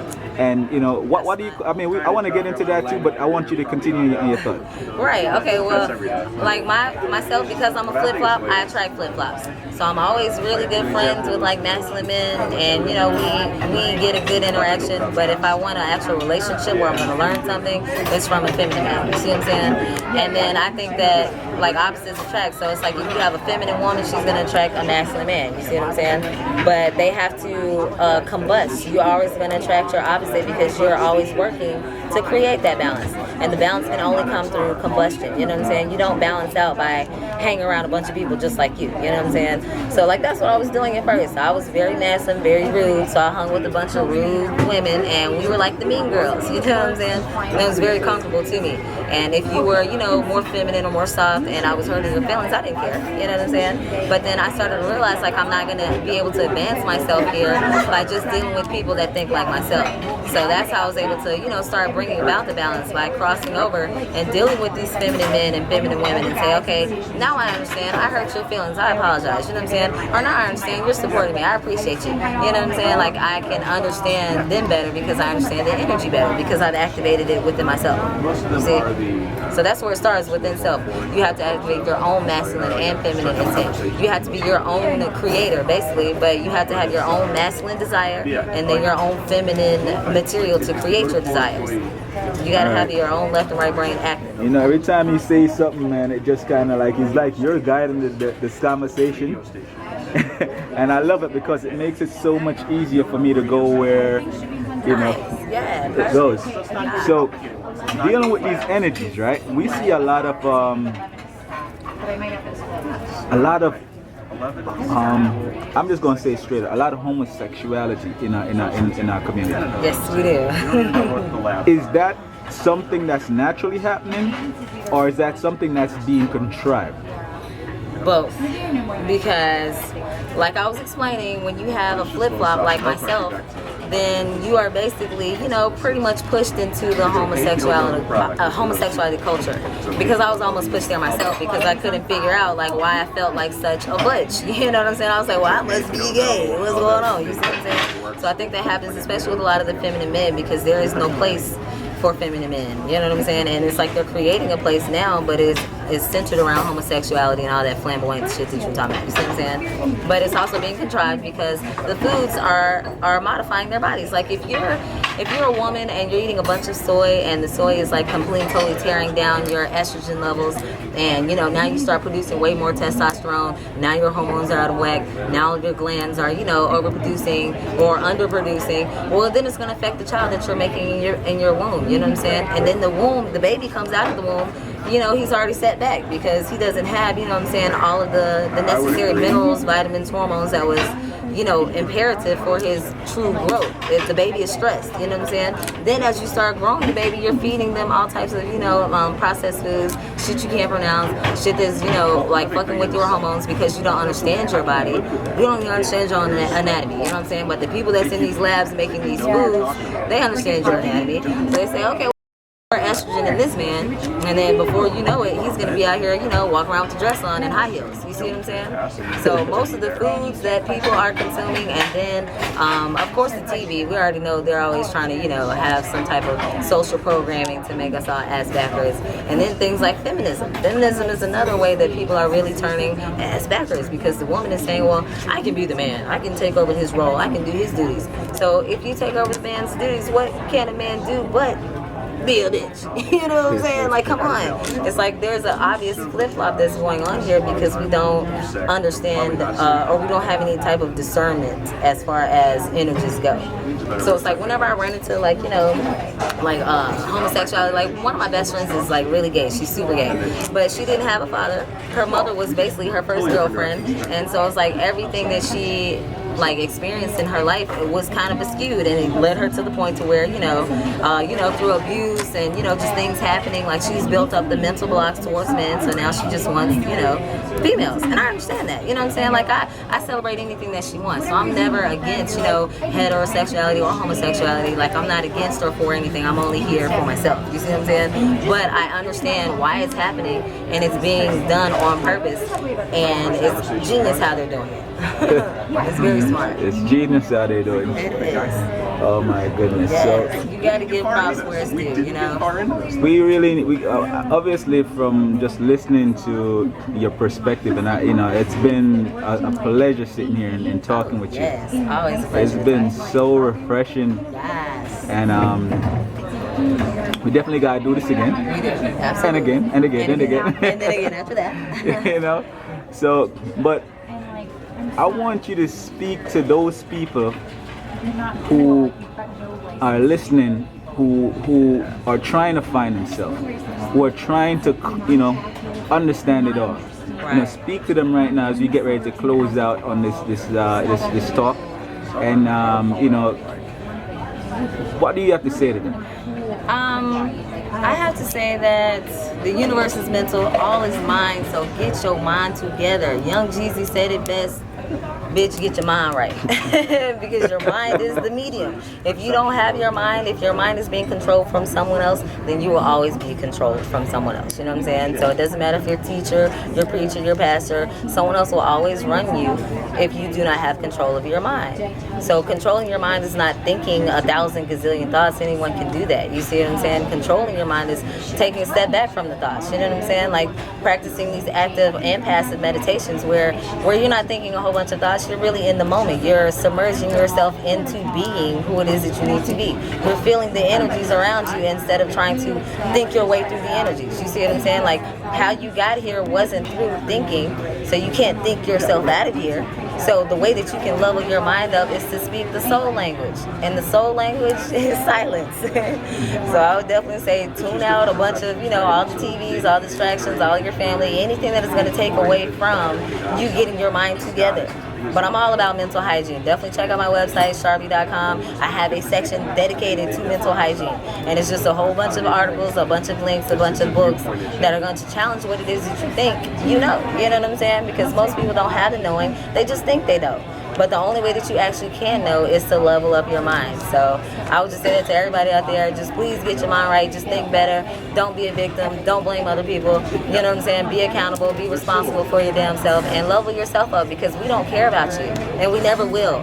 what do you, I mean, I want to get into that too, but I want you to continue on your thought. Right, okay, well, like myself, because I'm a flip-flop, I attract flip-flops. So I'm always really good friends with like masculine men, and we get a good interaction. But if I want an actual relationship where I'm going to learn something, it's from a feminine man. You see what I'm saying? And then I think that like opposites attract. So it's like if you have a feminine woman, she's going to attract a masculine man. You see what I'm saying? But they have to combust. You're always going to attract your opposite because you're always working to create that balance. And the balance can only come through combustion. You know what I'm saying? You don't balance out by hanging around a bunch of people just like you. You know what I'm saying? So like that's what I was doing at first. I was very masculine, very rude. So I hung with a bunch of rude women, and we were like the mean girls. You know what I'm saying? And it was very comfortable to me. And if you were, more feminine or more soft, and I was hurting your feelings, I didn't care. You know what I'm saying? But then I started to realize like I'm not gonna be able to advance myself here by just dealing with people that think like myself. So that's how I was able to, start bringing about the balance by crossing over and dealing with these feminine men and feminine women and say, okay, now I understand. I hurt your feelings. I apologize. You know what I'm saying? Or now I understand. You're supporting me. I appreciate you. You know what I'm saying? Like I can understand them better because I understand their energy better because I've activated it within myself. You see? So that's where it starts within self. You have to activate your own masculine and feminine intent. You have to be your own creator, basically, but you have to have your own masculine desire and then your own feminine material to create your desires. You gotta have your own left and right brain active. Every time you say something, man, it just kind of like, it's like you're guiding this conversation. And I love it because it makes it so much easier for me to go where, it goes. So, dealing with these energies, right? We see a lot of I'm just gonna say straight up, a lot of homosexuality in our community. Yes, we do. something that's naturally happening, or is that something that's being contrived? Both, because like I was explaining, when you have a flip-flop like myself, then you are basically, you know, pretty much pushed into the homosexuality culture, because I was almost pushed there myself, because I couldn't figure out like why I felt like such a butch, you know what I'm saying? I was like, well, I must be gay, what's going on, you see what I'm saying? So I think that happens especially with a lot of the feminine men, because there is no place for feminine men, you know what I'm saying? And it's like they're creating a place now, but it's centered around homosexuality and all that flamboyant shit that you're talking about, you see what I'm saying? But it's also being contrived because the foods are modifying their bodies. Like if you're a woman and you're eating a bunch of soy, and the soy is like completely totally tearing down your estrogen levels, and you know, now you start producing way more testosterone, now your hormones are out of whack, now your glands are, you know, overproducing or underproducing, well then it's going to affect the child that you're making in your womb, you know what I'm saying? And then the baby comes out of the womb, you know, he's already set back because he doesn't have, you know what I'm saying, all of the necessary minerals, vitamins, hormones that was, you know, imperative for his true growth. If the baby is stressed, you know what I'm saying? Then as you start growing the baby, you're feeding them all types of, you know, processed foods, shit you can't pronounce, shit that's, you know, like fucking with your hormones because you don't understand your body. You don't even understand your own anatomy, you know what I'm saying? But the people that's in these labs making these foods, they understand your anatomy. So they say, okay, estrogen in this man, and then before you know it, he's gonna be out here, you know, walking around with a dress on and high heels. You see what I'm saying? So most of the foods that people are consuming, and then of course the TV, we already know they're always trying to, you know, have some type of social programming to make us all ass backwards. And then things like feminism. Feminism is another way that people are really turning ass backwards, because the woman is saying, well, I can be the man, I can take over his role, I can do his duties. So if you take over the man's duties, what can a man do but be a bitch? You know what I'm saying? Like, come on. It's like there's an obvious flip-flop that's going on here because we don't understand or we don't have any type of discernment as far as energies go. So it's like whenever I run into like, you know, like homosexuality, like one of my best friends is like really gay. She's super gay, but she didn't have a father. Her mother was basically her first girlfriend, and so it's like everything that she like experienced in her life, it was kind of skewed, and it led her to the point to where, you know, through abuse and, you know, just things happening, like she's built up the mental blocks towards men, so now she just wants, you know, females. And I understand that, you know what I'm saying? Like I celebrate anything that she wants, so I'm never against, you know, heterosexuality or homosexuality. Like I'm not against or for anything, I'm only here for myself, you see what I'm saying? But I understand why it's happening, and it's being done on purpose, and it's genius how they're doing it. It's very smart. It's genius how they do it. It is. Oh my goodness. Yes. So you got to give props where it's due, you know. we really, obviously from just listening to your perspective, and you know, it's been a pleasure sitting here and talking with you. Yes, always a pleasure. It's been so refreshing. Yes. And we definitely gotta do this again. We do. Absolutely. And again. And then again after that. You know. So, but I want you to speak to those people who are listening, who are trying to find themselves, who are trying to, you know, understand it all. You know, speak to them right now as we get ready to close out on this talk. And you know, what do you have to say to them? I have to say that the universe is mental, all is mind, so get your mind together. Young Jeezy said it best. Bitch, get your mind right. Because your mind is the medium. If you don't have your mind, if your mind is being controlled from someone else, then you will always be controlled from someone else. You know what I'm saying? So it doesn't matter if you're a teacher, your preacher, your pastor, someone else will always run you if you do not have control of your mind. So controlling your mind is not thinking 1,000 gazillion thoughts. Anyone can do that. You see what I'm saying? Controlling your mind is taking a step back from the thoughts. You know what I'm saying? Like practicing these active and passive meditations where you're not thinking a whole bunch of thoughts. You're really in the moment. You're submerging yourself into being who it is that you need to be. You're feeling the energies around you instead of trying to think your way through the energies. You see what I'm saying? Like how you got here wasn't through thinking, so you can't think yourself out of here. So the way that you can level your mind up is to speak the soul language, and the soul language is silence. So I would definitely say tune out a bunch of, you know, all the TVs, all the distractions, all your family, anything that is going to take away from you getting your mind together. But I'm all about mental hygiene. Definitely check out my website, Sharby.com. I have a section dedicated to mental hygiene. And it's just a whole bunch of articles, a bunch of links, a bunch of books that are going to challenge what it is that you think you know. You know what I'm saying? Because most people don't have the knowing. They just think they know. But the only way that you actually can know is to level up your mind. So I would just say that to everybody out there, just please get your mind right, just think better, don't be a victim, don't blame other people, you know what I'm saying, be accountable, be responsible for your damn self, and level yourself up, because we don't care about you, and we never will.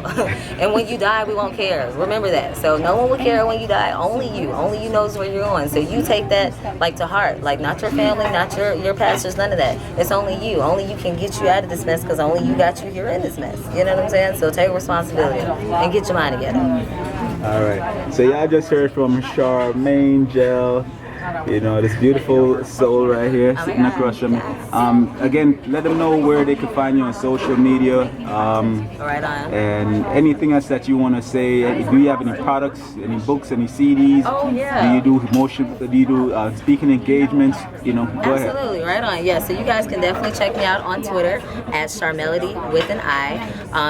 And when you die, we won't care, remember that. So no one will care when you die, only you knows where you're going. So you take that like to heart, like not your family, not your pastors, none of that. It's only you can get you out of this mess, because only you got you here in this mess, you know what I'm saying? So take responsibility and get your mind together. All right. So y'all just heard from Charmangel. You know, this beautiful soul right here sitting across from me. Again, let them know where they can find you on social media. Right on. And anything else that you want to say. Do you have any products, any books, any CDs? Oh, yeah. Do you do motion? Do you do speaking engagements? You know, go ahead. Absolutely, right on. Yeah, so you guys can definitely check me out on Twitter at Charmelody with an I.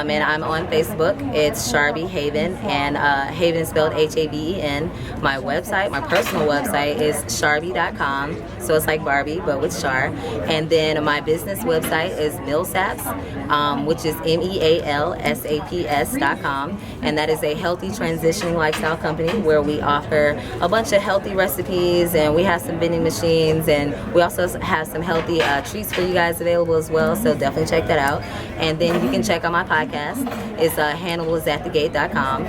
And I'm on Facebook. It's Sharby Haven, and Haven is spelled Haven. My website, my personal website, is Sharby.com, so it's like Barbie but with Char. And then my business website is Mealsaps, which is MEALSAPS.com, and that is a healthy transitioning lifestyle company where we offer a bunch of healthy recipes, and we have some vending machines, and we also have some healthy treats for you guys available as well, so definitely check that out. And then you can check out my podcast. It's HannibalIsAtTheGate.com,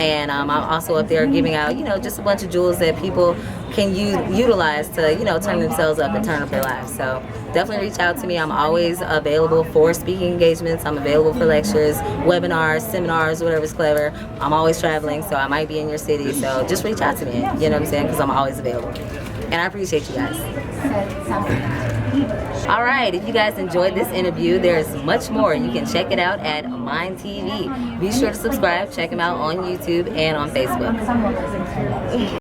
and I'm also up there giving out, you know, just a bunch of jewels that people can utilize to, you know, turn themselves up and turn up their lives. So definitely reach out to me. I'm always available for speaking engagements. I'm available for lectures, webinars, seminars, whatever's clever. I'm always traveling, so I might be in your city. So just reach out to me, you know what I'm saying, because I'm always available. And I appreciate you guys. All right, if you guys enjoyed this interview, there's much more. You can check it out at M9NDTV. Be sure to subscribe, check them out on YouTube and on Facebook.